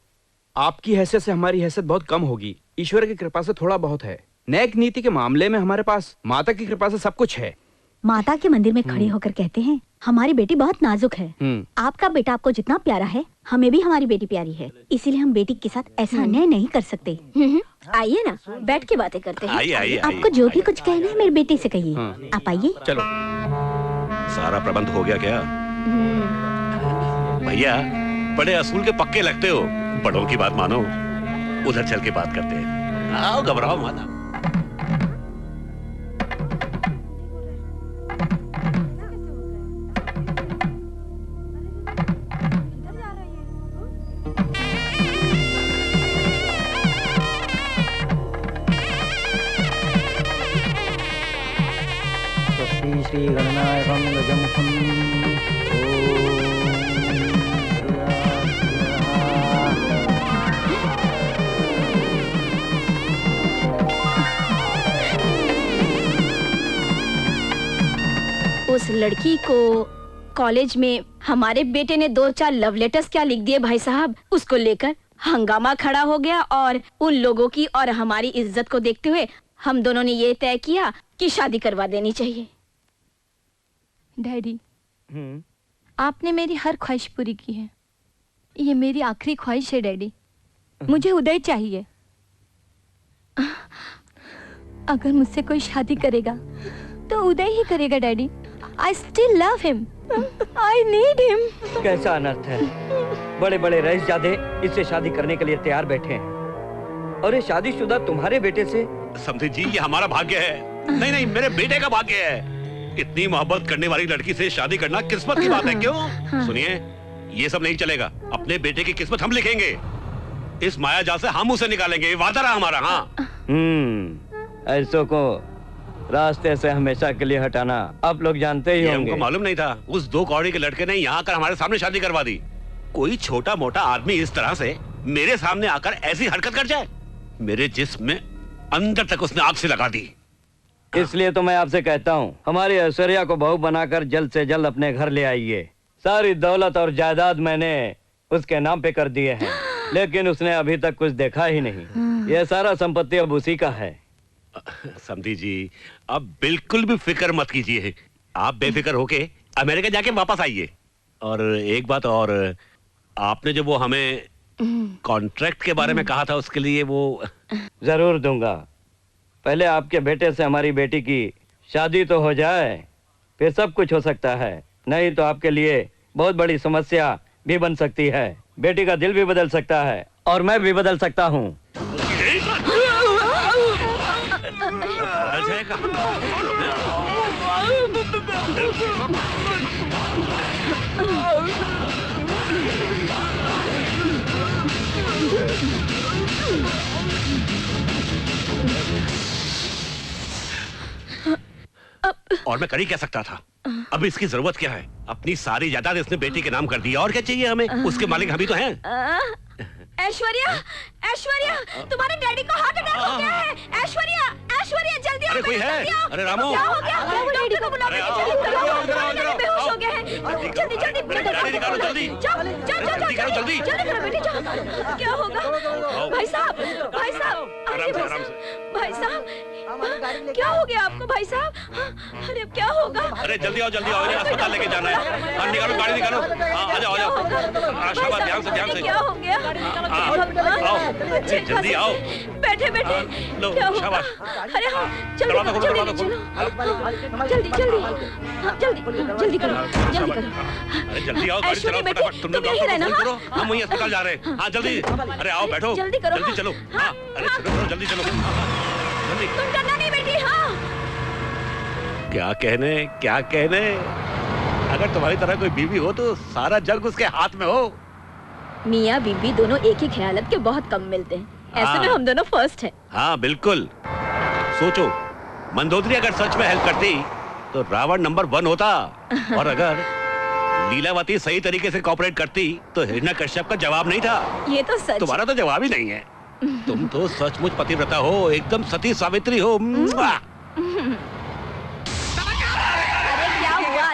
आपकी हैसियत से हमारी हैसियत बहुत कम होगी। ईश्वर की कृपा से थोड़ा बहुत है। नेक नीति के मामले में हमारे पास माता की कृपा से सब कुछ है। माता के मंदिर में खड़े होकर कहते हैं हमारी बेटी बहुत नाजुक है। आपका बेटा आपको जितना प्यारा है हमें भी हमारी बेटी प्यारी है, इसीलिए हम बेटी के साथ ऐसा अन्याय नहीं कर सकते। आइए ना, बैठ के बातें करते हैं। आइए, आपको जो भी कुछ कहना है मेरे बेटे से कहिए। आप आइए। चलो। सारा प्रबंध हो गया क्या? भैया बड़े असूल के पक्के लगते हो, बड़ों की बात मानो। उधर चल के बात करते हैं। आओ, घबराओ मत। श्री गणनायकं गजमुखं उस लड़की को कॉलेज में हमारे बेटे ने 2-4 लव लेटर्स क्या लिख दिए भाई साहब। उसको लेकर हंगामा खड़ा हो गया और उन लोगों की और हमारी इज्जत को देखते हुए हम दोनों ने ये तय किया कि शादी करवा देनी चाहिए। डैडी, आपने मेरी हर ख्वाहिश पूरी की है। ये मेरी आखिरी ख्वाहिश है डैडी। मुझे उदय चाहिए। अगर मुझसे कोई शादी करेगा तो उदय ही करेगा daddy. I still love him. I need him. कैसा अनर्थ है। बड़े बड़े रईसजादे इससे शादी करने के लिए तैयार बैठे हैं और ये शादीशुदा तुम्हारे बेटे से। समझी जी, ये हमारा भाग्य है। नहीं नहीं, मेरे बेटे का भाग्य है। इतनी मोहब्बत करने वाली लड़की से शादी करना किस्मत की बात है। क्यों? सुनिए, ये सब नहीं चलेगा। अपने बेटे की किस्मत हम लिखेंगे। इस माया जाल से हम उसे निकालेंगे, वादा रहा हमारा। हाँ, ऐसों को रास्ते से हमेशा के लिए हटाना आप लोग जानते ही होंगे। हमको मालूम नहीं था। उस 2 कौड़ी के लड़के ने यहाँ आकर हमारे सामने शादी करवा दी। कोई छोटा मोटा आदमी इस तरह से मेरे सामने आकर ऐसी हरकत कर जाए? मेरे जिस्म में अंदर तक उसने आग से लगा दी। इसलिए तो मैं आपसे कहता हूँ, हमारी ऐश्वर्या को बहू बनाकर जल्द से जल्द अपने घर ले आइए। सारी दौलत और जायदाद मैंने उसके नाम पे कर दिए हैं, लेकिन उसने अभी तक कुछ देखा ही नहीं। यह सारा संपत्ति अब उसी का है। समझी जी, अब बिल्कुल भी फिक्र मत कीजिए। आप बेफिक्र होके अमेरिका जाके वापस आइए। और एक बात और, आपने जो वो हमें कॉन्ट्रैक्ट के बारे में कहा था, उसके लिए वो जरूर दूंगा। पहले आपके बेटे से हमारी बेटी की शादी तो हो जाए, फिर सब कुछ हो सकता है। नहीं तो आपके लिए बहुत बड़ी समस्या भी बन सकती है। बेटी का दिल भी बदल सकता है और मैं भी बदल सकता हूँ। और मैं कर ही क्या सकता था? अब इसकी जरूरत क्या है? अपनी सारी जायदाद इसने बेटी के नाम कर दी। और क्या चाहिए हमें? उसके मालिक हम ही तो हैं। ऐश्वर्या, ऐश्वर्या, तुम्हारे डैडी को हार्ट अटैक हो गया है। ऐश्वर्या, ऐश्वर्या, जल्दी आओ। अरे कोई है? अरे रामू, क्या हो गया? डॉक्टर को बुलाओ। जल्दी बेहोश हो गए हैं। जल्दी जल्दी गाड़ी निकालो, जल्दी। जाओ, जल्दी करो, जल्दी करो बेटी, जाओ। क्या होगा? भाई साहब, भाई साहब, भाई साहब, क्या हो गया आपको भाई साहब? अरे अब क्या होगा? अरे जल्दी आओ, जल्दी आओ, इन्हें अस्पताल लेके जाना है। हाँ, निकालो गाड़ी निकालो। हाँ, आ जाओ, आ जाओ। शाबाश, ध्यान से, ध्यान से। क्या हो गया? आओ, जल्दी आओ। बैठे बैठे। क्या होगा? अरे हाँ, जल्दी करो, जल्दी चलो, जल्दी जल्दी, हाँ, जल्दी जल्दी करो, जल्दी करो। अरे जल्दी आओ, गाड़ी चलाओ फटाफट। तुम लोग डॉक्टर को फोन करो, हम वहीं अस्पताल जा रहे हैं। हाँ, जल्दी। अरे आओ, बैठो, जल्दी करो, जल्दी चलो। हाँ, अरे चलो, जल्दी चलो। तुम डरना नहीं बेटी। हाँ, क्या कहने अगर तुम्हारी तरह कोई बीवी हो तो सारा जग उसके हाथ में हो। मियाँ बीबी दोनों एक ही ख्यालत के बहुत कम मिलते हैं। ऐसे में हम दोनों फर्स्ट हैं। हाँ बिल्कुल। सोचो, मंदोदरी अगर सच में हेल्प करती तो रावण नंबर 1 होता, और अगर लीलावती सही तरीके से कोऑपरेट करती तो हिरण्यकश्यप का जवाब नहीं था। ये तो सच। तुम्हारा तो जवाब ही नहीं है। तुम तो सचमुच पतिव्रता हो, एकदम सती सावित्री हो।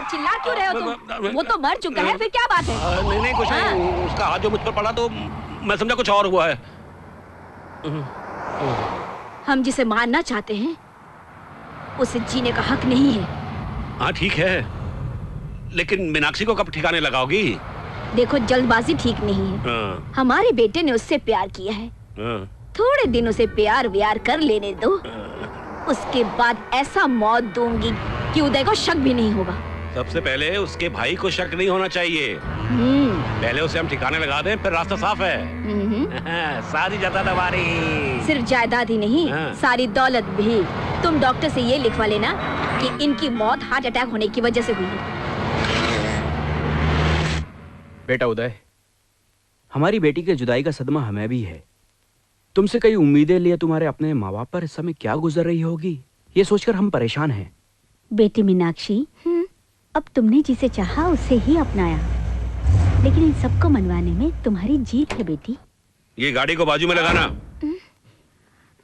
चिल्ला क्यों रहे हो तुम? वो तो मर चुका है, फिर क्या बात है? नहीं कुछ नहीं, उसका हाथ जो मुझ पर पड़ा तो मैं समझा कुछ और हुआ है। हम जिसे मारना चाहते हैं उसे जीने का हक नहीं है। हाँ ठीक है, लेकिन मीनाक्षी को कब ठिकाने लगाओगी? देखो, जल्दबाजी ठीक नहीं है। हमारे बेटे ने उससे प्यार किया है, थोड़े दिन उसे प्यार व्यार कर लेने दो, उसके बाद ऐसा मौत दूंगी कि उदय को शक भी नहीं होगा। सबसे पहले उसके भाई को शक नहीं होना चाहिए। पहले उसे हम ठिकाने लगा दें, फिर रास्ता साफ है। सारी जायदाद हमारी। सिर्फ जायदाद ही नहीं, सारी दौलत भी। तुम डॉक्टर से ये लिखवा लेना कि इनकी मौत हार्ट अटैक होने की वजह से हुई है। बेटा उदय, हमारी बेटी के जुदाई का सदमा हमें भी है। तुमसे कई उम्मीदें लिए तुम्हारे अपने माँ बाप पर इस समय क्या गुजर रही होगी, ये सोचकर हम परेशान हैं। बेटी मीनाक्षी, अब तुमने जिसे चाहा उसे ही अपनाया, लेकिन इन सबको मनवाने में तुम्हारी जीत है बेटी। ये गाड़ी को बाजू में लगाना,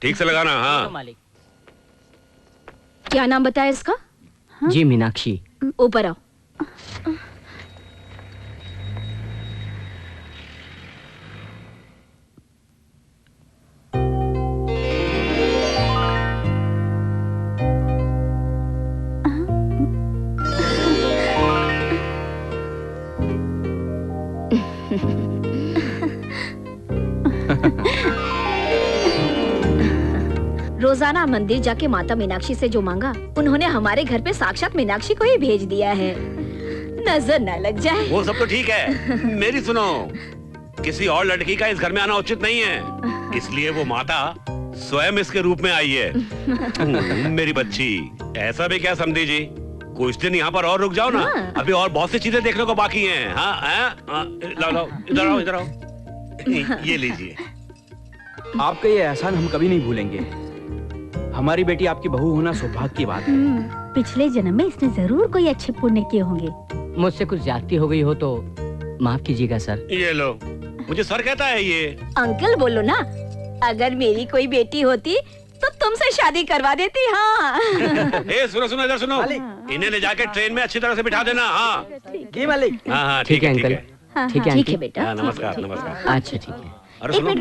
ठीक से लगाना। हाँ क्या नाम बताया इसका? जी मीनाक्षी। ऊपर आओ। रोजाना मंदिर जाके माता मीनाक्षी से जो मांगा, उन्होंने हमारे घर पे साक्षात मीनाक्षी को ही भेज दिया है। नजर न लग जाए। वो सब तो ठीक है, मेरी सुनो, किसी और लड़की का इस घर में आना उचित नहीं है, इसलिए वो माता स्वयं इसके रूप में आई है। मेरी बच्ची, ऐसा भी क्या समझी जी? कुछ दिन यहाँ पर और रुक जाओ ना, अभी और बहुत सी चीजें देखने को बाकी हैं। हाँ, लाओ, इधर आओ। ये लीजिए। आपका ये एहसान हम कभी नहीं भूलेंगे। हमारी बेटी आपकी बहू होना सौभाग्य की बात है। पिछले जन्म में इसने जरूर कोई अच्छे पुण्य किए होंगे। मुझसे कुछ ज्यादती हो गई हो तो माफ कीजिएगा सर। ये लो, मुझे सर कहता है ये। अंकल बोलो ना, अगर मेरी कोई बेटी होती तो तुमसे शादी करवा देती। हाँ। सुनो इधर सुनो, इन्हें ले जाके ट्रेन में अच्छी तरह से बिठा देना। हाँ जी मालिक। हाँ ठीक है अंकल। ठीक है बेटा। नमस्कार। अच्छा ठीक है। अरे सुनो,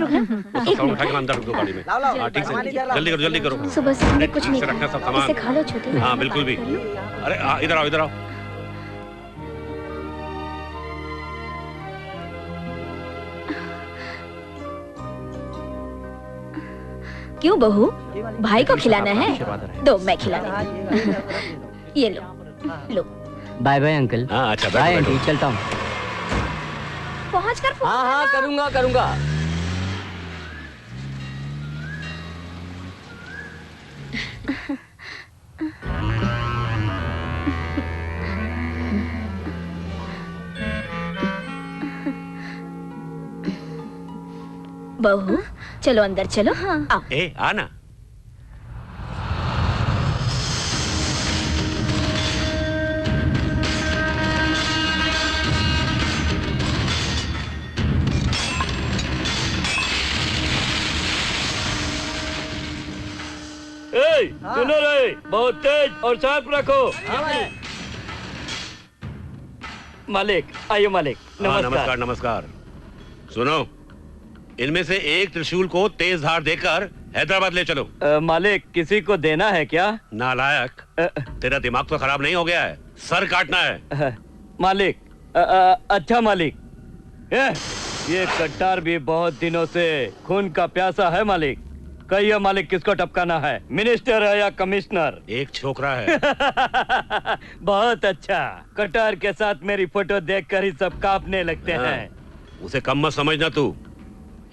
उठा के अंदर रखो गाड़ी में। हाँ ठीक से, जल्दी करो। सुबह से हमने कुछ नहीं रखना सब सामान। इसे खा लो छोटे। हाँ बिल्कुल भी। अरे इधर आओ। क्यों बहू, भाई को खिलाना है? दो, मैं खिला दूंगी। ये लो। Bye bye uncle. हाँ अच्छा, बाय आंटी, चलता हूँ। पहुँचकर हाँ करूँगा। बहू चलो अंदर चलो। आओ। आना। सुनो रे, बहुत तेज और शार्प रखो। मालिक आइए। मालिक नमस्कार। सुनो, इनमें से एक त्रिशूल को तेज धार देकर हैदराबाद ले चलो। मालिक, किसी को देना है क्या? नालायक, तेरा दिमाग तो खराब नहीं हो गया है? सर काटना है। मालिक। अच्छा मालिक। ये कट्टार भी बहुत दिनों से खून का प्यासा है। मालिक कहिए, मालिक किसको टपकाना है? मिनिस्टर है या कमिश्नर? एक छोकरा है। बहुत अच्छा। कट्टार के साथ मेरी फोटो देखकर ही सब कांपने लगते हैं। उसे कम मत समझना तू,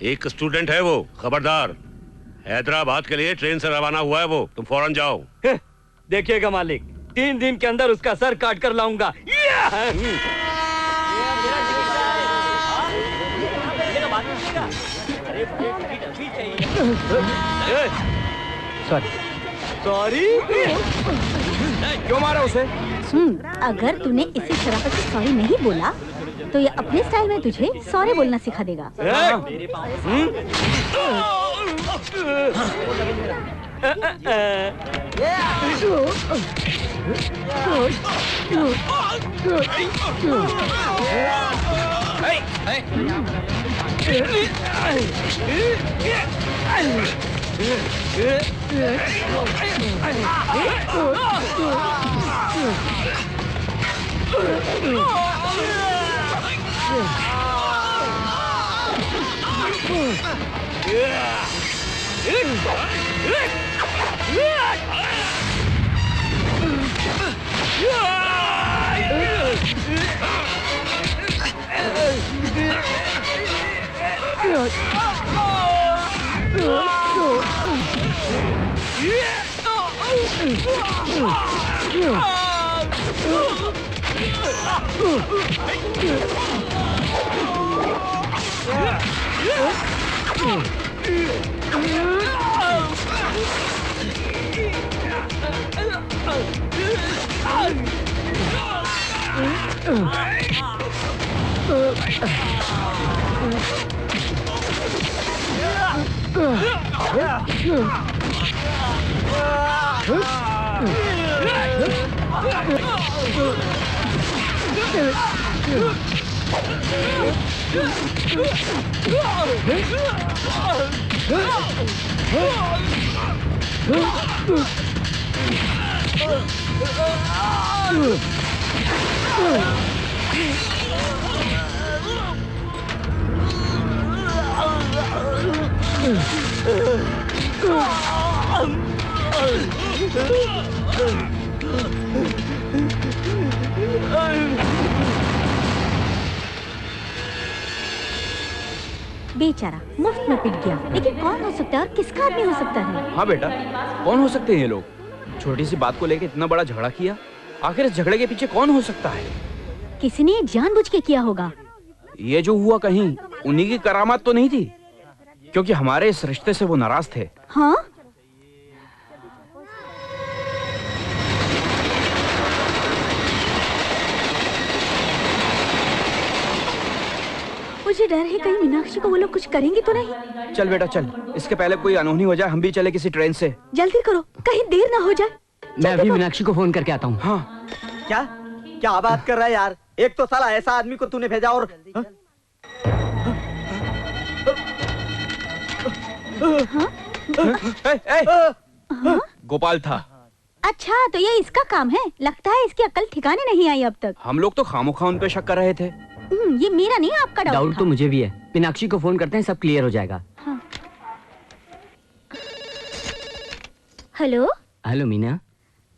एक स्टूडेंट है वो। खबरदार, हैदराबाद के लिए ट्रेन से रवाना हुआ है वो। तुम फौरन जाओ। देखिएगा मालिक, 3 दिन के अंदर उसका सर काट कर लाऊंगा। सॉरी सॉरी, क्यों मारा उसे? अगर तूने इसी शराफत से सॉरी नहीं बोला तो ये अपने स्टाइल में तुझे सॉरी बोलना सिखा देगा। बेचारा मुफ्त में पिट गया, लेकिन कौन हो सकता है और किसका आदमी हो सकता है? हाँ बेटा, कौन हो सकते हैं ये लोग? छोटी सी बात को लेकर इतना बड़ा झगड़ा किया। आखिर इस झगड़े के पीछे कौन हो सकता है? किसी ने जानबूझ के किया होगा। ये जो हुआ कहीं उन्हीं की करामात तो नहीं थी? क्योंकि हमारे इस रिश्ते से वो नाराज थे। हाँ? मुझे डर है कहीं मीनाक्षी को वो लोग कुछ करेंगे तो नहीं। चल बेटा चल, इसके पहले कोई अनहोनी हो जाए, हम भी चले किसी ट्रेन से। जल्दी करो, कहीं देर ना हो जाए। मैं अभी मीनाक्षी को फोन करके आता हूँ। हाँ। क्या क्या बात कर रहा है यार? एक तो साला ऐसा आदमी को तूने भेजा और गोपाल था। अच्छा, तो ये इसका काम है। लगता है इसकी अक्ल ठिकाने नहीं आई अब तक। हम लोग तो खामोखा उन पे शक कर रहे थे। ये मेरा नहीं, आपका डाउट तो मुझे भी है। मीनाक्षी को फोन करते हैं, सब क्लियर हो जाएगा। हाँ। Hello hello Meena.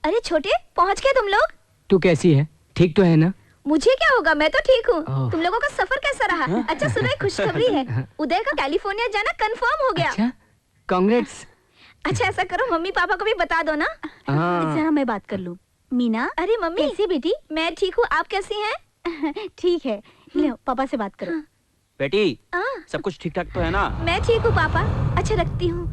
अरे छोटे, पहुंच गए तुम लोग? तू कैसी है? ठीक तो है ना? मुझे क्या होगा, मैं तो ठीक हूँ। तुम लोगों का सफर कैसा रहा? अच्छा सुनो, एक खुशखबरी है, उदय का कैलिफोर्निया जाना कंफर्म हो गया। अच्छा, कांग्रेट्स। अच्छा ऐसा करो, मम्मी पापा को भी बता दो ना। जरा मैं बात कर लूँ। मीना। अरे मम्मी कैसी बेटी? मैं ठीक हूँ, आप कैसी हैं? ठीक है, लो पापा से बात करो। बेटी, सब कुछ ठीक ठाक तो है ना? मैं ठीक हूँ पापा। अच्छा रखती हूँ।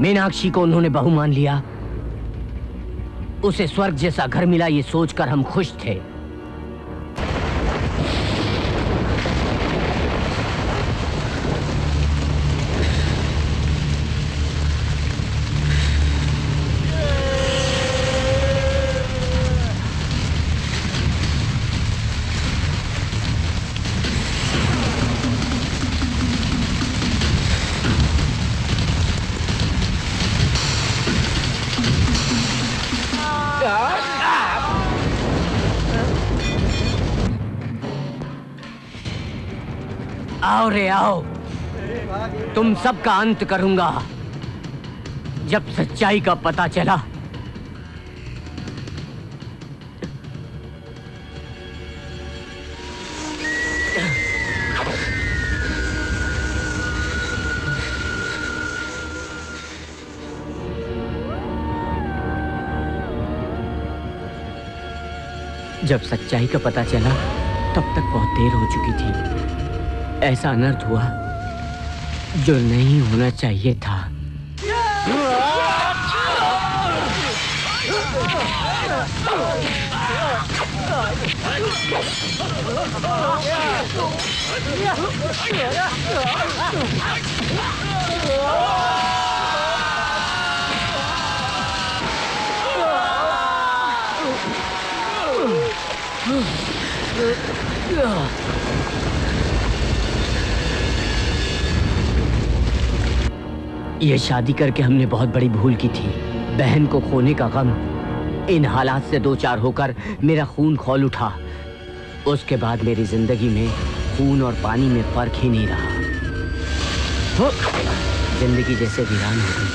मीनाक्षी को उन्होंने बहू मान लिया, उसे स्वर्ग जैसा घर मिला, ये सोचकर हम खुश थे। आओ रे आओ, तुम सबका अंत करूंगा। जब सच्चाई का पता चला जब सच्चाई का पता चला तब तक बहुत देर हो चुकी थी। ऐसा अनर्थ हुआ जो नहीं होना चाहिए था। ये शादी करके हमने बहुत बड़ी भूल की थी। बहन को खोने का गम, इन हालात से दो चार होकर मेरा खून खौल उठा। उसके बाद मेरी जिंदगी में खून और पानी में फर्क ही नहीं रहा। जिंदगी जैसे वीरान हो गई।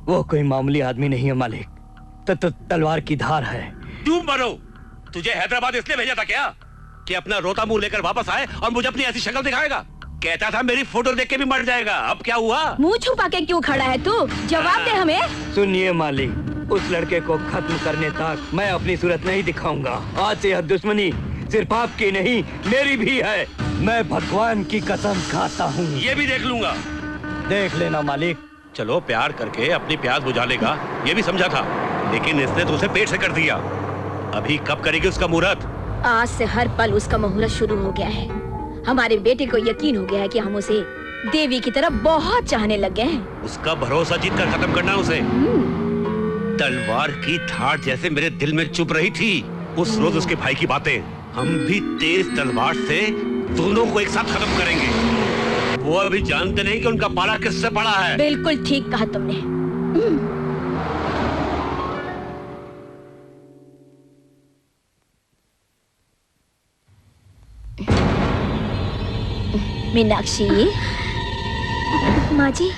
वो कोई मामूली आदमी नहीं है मालिक, तलवार की धार है। क्यों मरो? तुझे हैदराबाद इसलिए भेजा था क्या कि अपना रोता मुंह लेकर वापस आए और मुझे अपनी ऐसी शक्ल दिखाएगा? कहता था मेरी फोटो देख के भी मर जाएगा। अब क्या हुआ? मुंह छुपा के क्यों खड़ा है तू? जवाब दे हमें। सुनिए मालिक, उस लड़के को खत्म करने तक मैं अपनी सूरत नहीं दिखाऊंगा। आज से यह दुश्मनी सिर्फ आपकी नहीं मेरी भी है। मैं भगवान की कसम खाता हूँ। ये भी देख लूंगा। देख लेना मालिक। चलो प्यार करके अपनी प्यास बुझा लेगा ये भी समझा था, लेकिन इसने तो उसे पेट से कर दिया। अभी कब करेगी उसका मुहूर्त? आज से हर पल उसका मुहूर्त शुरू हो गया है। हमारे बेटे को यकीन हो गया है कि हम उसे देवी की तरह बहुत चाहने लग गए हैं। उसका भरोसा जीत कर खत्म करना उसे। तलवार की धार जैसे मेरे दिल में चुप रही थी उस रोज उसके भाई की बातें। हम भी तेज तलवार से दोनों को एक साथ खत्म करेंगे। वो अभी जानते नहीं कि उनका पाला किससे पड़ा है। बिल्कुल ठीक कहा तुमने। मीनाक्षी। माँ जी।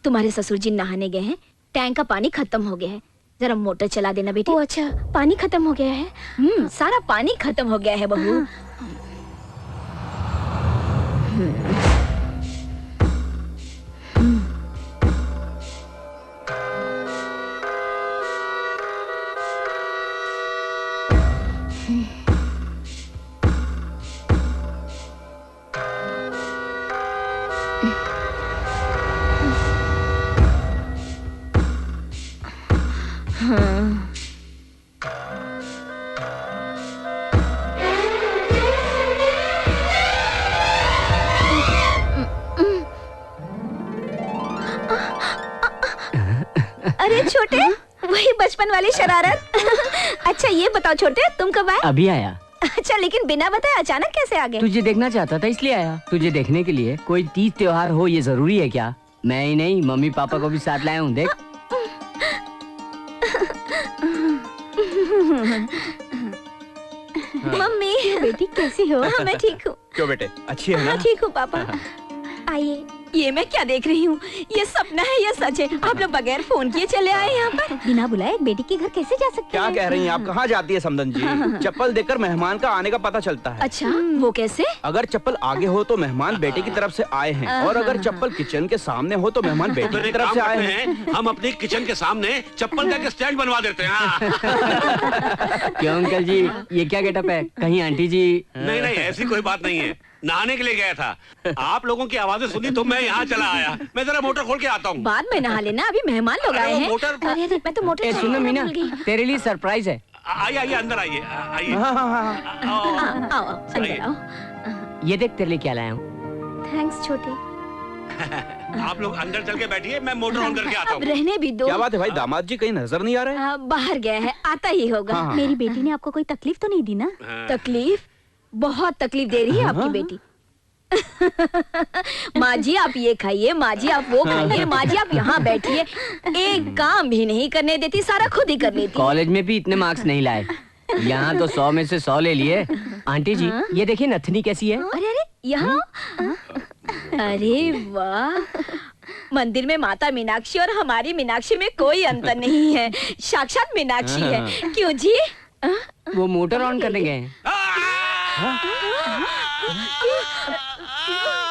तुम्हारे ससुर जी नहाने गए हैं, टैंक का पानी खत्म हो गया है, जरा मोटर चला देना बेटी। ओ अच्छा, पानी खत्म हो गया है? सारा पानी खत्म हो गया है बहू। अरे छोटे, वही बचपन वाली शरारत। अच्छा ये बताओ छोटे, तुम कब आए? अभी आया। अच्छा, लेकिन बिना बताए अचानक कैसे आ गए? तुझे देखना चाहता था इसलिए आया। तुझे देखने के लिए कोई तीज त्योहार हो ये जरूरी है क्या? मैं ही नहीं, मम्मी पापा को भी साथ लाया हूँ। देख। मम्मी। बेटी कैसी हो? हाँ, मैं ठीक हूँ। क्यों बेटे, अच्छी है ना? हाँ ठीक हूँ पापा। आइए। ये मैं क्या देख रही हूँ? ये सपना है या सच है? आप लोग बगैर फोन किए चले आए यहाँ पर? बिना बुलाए एक बेटी के घर कैसे जा सकते क्या हैं? कह रही हैं आप? कहाँ जाती है समदन जी? चप्पल देखकर मेहमान का आने का पता चलता है। अच्छा, वो कैसे? अगर चप्पल आगे हो तो मेहमान बेटे की तरफ से आए हैं, और अगर चप्पल किचन के सामने हो तो मेहमान बेटे की तरफ से आए हैं। हम अपने किचन के सामने चप्पल का स्टैंड बनवा देते हैं। क्यों अंकल जी, ये क्या गेटअप है? कहीं आंटी जी? नहीं नहीं, ऐसी कोई बात नहीं है। नहाने के लिए गया था, आप लोगों की आवाजें सुनी तो मैं यहाँ चला आया। मैं जरा मोटर खोल के आता हूँ। बाद में नहा लेना, अभी मेहमान लोग आए हैं। अरे मैं तो मोटर सुनो मीना, तेरे लिए सरप्राइज है। आइए आइए, अंदर आइए आइए। आओ अंदर आओ। ये देख तेरे लिए क्या लाया हूँ। थैंक्स छोटे। आप लोग अंदर चल के बैठिए, मैं मोटर ऑन करके आता हूँ। रहने भी दो। क्या बात है भाई, दामाद जी कहीं नजर नहीं आ रहे? बाहर गया है, आता ही होगा। मेरी बेटी ने आपको कोई तकलीफ तो नहीं दी ना? तकलीफ? बहुत तकलीफ दे रही है आपकी बेटी। माँ जी आप ये खाइए, माँ जी आप वो खाइए, माँ जी आप यहाँ बैठिए। एक काम भी नहीं करने देती, सारा खुद ही कर लेती। कॉलेज में भी इतने मार्क्स नहीं लाए, यहाँ तो 100 में से 100 ले लिए। आंटी जी ये देखिए नथनी कैसी है। अरे अरे यहाँ, अरे वाह, मंदिर में माता मीनाक्षी और हमारी मीनाक्षी में कोई अंतर नहीं है, साक्षात मीनाक्षी है। क्यों जी? वो मोटर ऑन करने गए।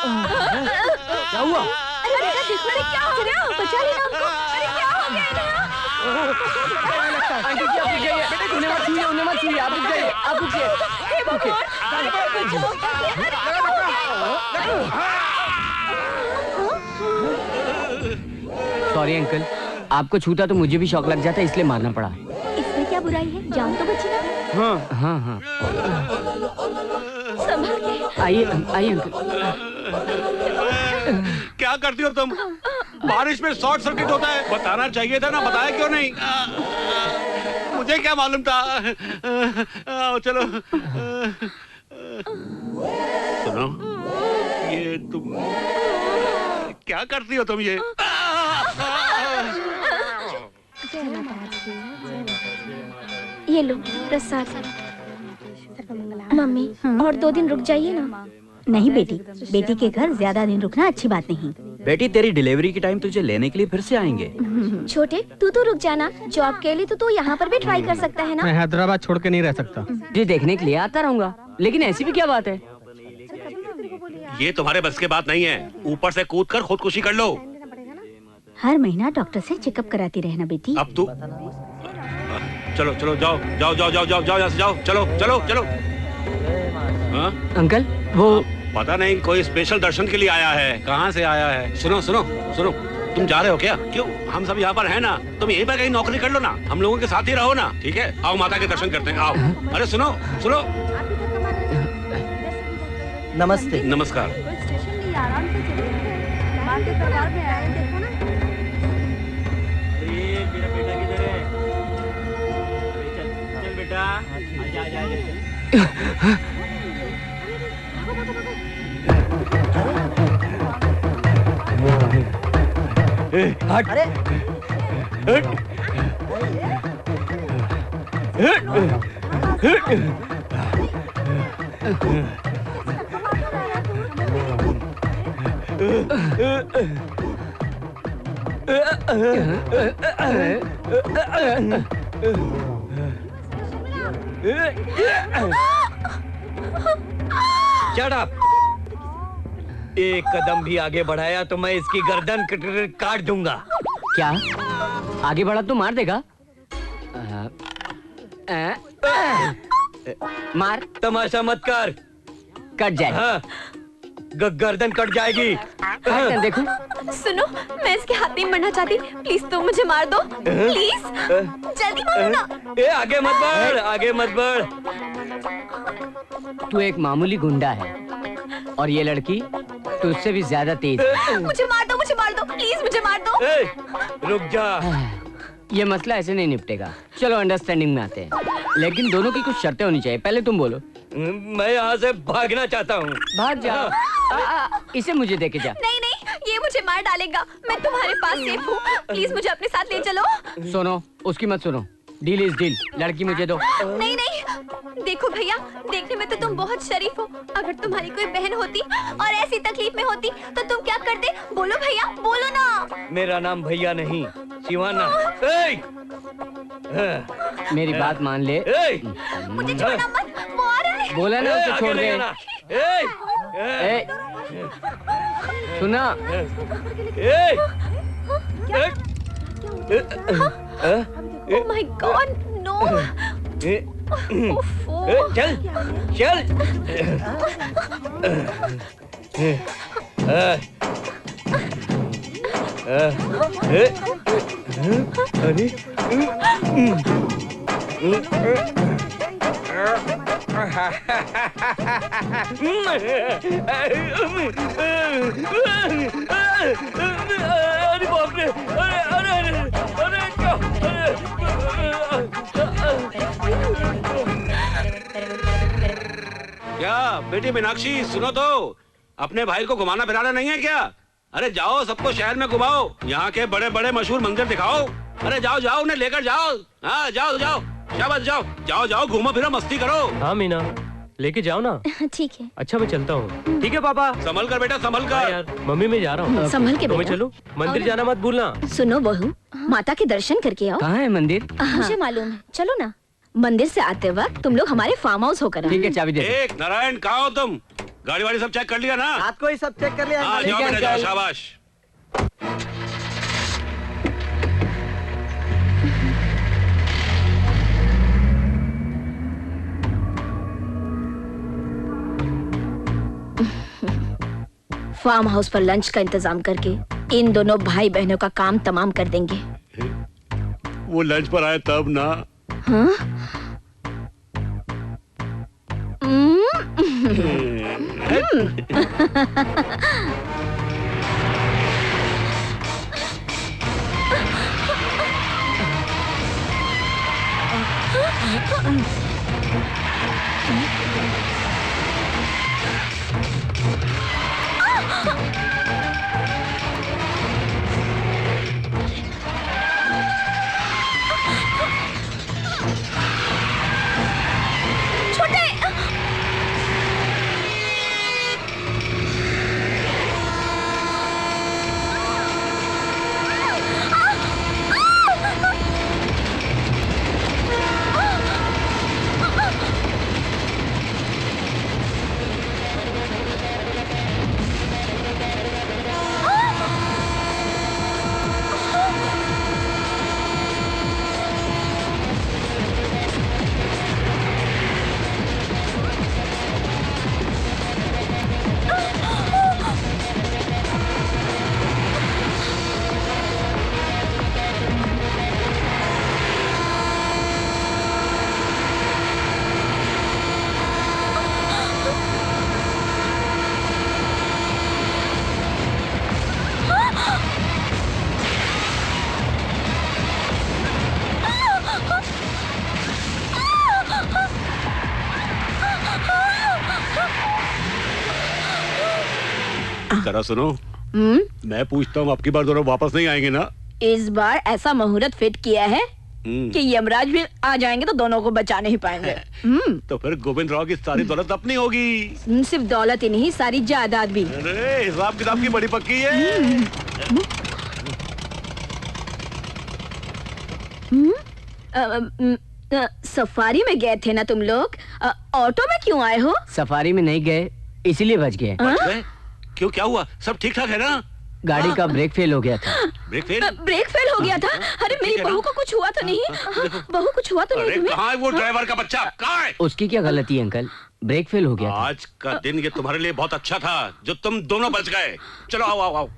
क्या हुआ? अरे बेटा देखो, अरे क्या हो गया? बचा लेना हमको। अरे क्या हो गया इन्हें? आंटी जी आप रुक जाइए, बेटे उन्हें मत छूइए, उन्हें मत छूइए, आप रुक जाइए, आप रुकिए। हे भगवान, सॉरी अंकल, आपको छूता तो मुझे भी शौक लग जाता, इसलिए मारना पड़ा। इसमें क्या बुराई है? जान तो बची ना। हाँ हाँ हाँ। संभल के। आइए आइए अंकल। क्या करती हो तुम? बारिश में शॉर्ट सर्किट होता है, बताना चाहिए था ना, बताया क्यों नहीं? मुझे क्या मालूम था? चलो सुनो, ये तुम क्या करती हो तुम? ये ये लो प्रसाद। मम्मी और 2 दिन रुक जाइए ना। नहीं बेटी, बेटी के घर ज्यादा दिन रुकना अच्छी बात नहीं। बेटी तेरी डिलीवरी के टाइम तुझे लेने के लिए फिर से आएंगे। छोटे तू तो रुक जाना, जॉब के लिए तो तू यहाँ पर भी ट्राई कर सकता है ना। मैं हैदराबाद छोड़ के नहीं रह सकता। जी देखने के लिए आता रहूंगा, लेकिन ऐसी भी क्या बात है? ये तुम्हारे बस की बात नहीं है, ऊपर से कूद कर खुदकुशी कर लो। हर महीना डॉक्टर से चेकअप कराती रहना बेटी। अब तू चलो चलो जाओ जाओ जाओ जाओ जाओ जाओ, यहाँ से जाओ, चलो चलो चलो। हाँ? अंकल वो पता नहीं, कोई स्पेशल दर्शन के लिए आया है। कहाँ से आया है? सुनो सुनो सुनो, तुम जा रहे हो क्या? क्यों? हम सब यहाँ पर हैं ना, तुम यहीं पर कहीं नौकरी कर लो ना, हम लोगों के साथ ही रहो ना, ठीक है? आओ माता के दर्शन करते हैं, आओ। अरे सुनो सुनो। नमस्ते। नमस्कार। चल बेटा, आजा आजा आजा। हट। अरे Shut up! एक कदम भी आगे बढ़ाया तो मैं इसकी गर्दन काट दूंगा। क्या? आगे बढ़ा तो मार देगा? मार। तमाशा मत कर। कट जाए। हाँ, गर्दन कट जाएगी। देखो। सुनो, मैं इसके हाथ नहीं मरना चाहती, प्लीज तुम मुझे मार दो, प्लीज जल्दी मारो ना। ए आगे मत बढ़, आगे मत बढ़। तू एक मामूली गुंडा है और ये लड़की तो उससे भी ज्यादा तेज है। मुझे मार दो, प्लीज मुझे मार दो। रुक जा। ये मसला ऐसे नहीं निपटेगा, चलो अंडरस्टैंडिंग में आते हैं, लेकिन दोनों की कुछ शर्तें होनी चाहिए। पहले तुम बोलो। मैं यहाँ से भागना चाहता हूँ। भाग जा। इसे मुझे देके जा। नहीं नहीं, ये मुझे मार डालेगा। मैं तुम्हारे पास सेफ हूँ, प्लीज मुझे अपने साथ ले चलो। सुनो, उसकी मत सुनो। डील इज डील, लड़की मुझे दो। नहीं नहीं, देखो भैया, देखने में तो तुम बहुत शरीफ हो। अगर तुम्हारी कोई बहन होती और ऐसी तकलीफ में होती तो तुम क्या करते? बोलो भैया, बोलो ना। मेरा नाम भैया नहीं, शिवाना। मेरी बात मान ले। मुझे छोड़ना मत, वो आ रहा है। बोला ना उसे छोड़ दे। सुना? Oh my God, no! चल, चल। अरे बाप रे, अरे अरे अरे क्या बेटी मीनाक्षी, सुनो तो, अपने भाई को घुमाना फिराना नहीं है क्या? अरे जाओ, सबको शहर में घुमाओ, यहाँ के बड़े बड़े मशहूर मंदिर दिखाओ। अरे जाओ जाओ, उन्हें लेकर जाओ। हाँ जाओ जाओ, शाबाश, जाओ जाओ जाओ, घूमो फिरो, मस्ती करो। हाँ मीना, लेके जाओ ना। ठीक है। अच्छा मैं चलता हूँ। ठीक है पापा। संभल कर बेटा, संभल कर। यार मम्मी मैं जा रहा हूँ। संभल के तो मैं बेटा। चलूं? मंदिर जाना मत भूलना। सुनो बहू, माता के दर्शन करके आओ। कहाँ है मंदिर? मुझे मालूम है, चलो ना। मंदिर से आते वक्त तुम लोग हमारे फार्म हाउस होकर आना। ठीक है, चाबी दे। एक नारायण, कहाँ हो तुम? गाड़ी वाड़ी सब चेक कर लिया ना? रात को ही सब चेक कर लिया। हाँ, जाओ बेटा जाओ, शाबाश। फार्म हाउस पर लंच का इंतजाम करके इन दोनों भाई बहनों का काम तमाम कर देंगे। वो लंच पर आए तब ना। हाँ? जरा सुनो, मैं पूछता हूँ आपकी बार दोनों वापस नहीं आएंगे ना? इस बार ऐसा मुहूर्त फिट किया है कि यमराज भी आ जाएंगे तो दोनों को बचा नहीं पाएंगे। तो फिर गोविंद राव की सारी दौलत अपनी होगी। सिर्फ दौलत ही नहीं, सारी जायदाद भी। अरे हिसाब किताब की बड़ी पक्की है। सफारी में गए थे ना तुम लोग? ऑटो में क्यों आए हो? सफारी में नहीं गए, इसीलिए बच गए। क्यों, क्या हुआ? सब ठीक ठाक है ना? गाड़ी का ब्रेक फेल हो गया था। Brake fail? ब्रेक फेल हो गया था? अरे मेरी बहू को कुछ हुआ तो नहीं? बहू कुछ हुआ तो नहीं तुम्हें? कहाँ है वो ड्राइवर का बच्चा? कहाँ है? उसकी क्या गलती है अंकल, ब्रेक फेल हो गया था। आज का दिन ये तुम्हारे लिए बहुत अच्छा था जो तुम दोनों बच गए। चलो आओ आओ आओ।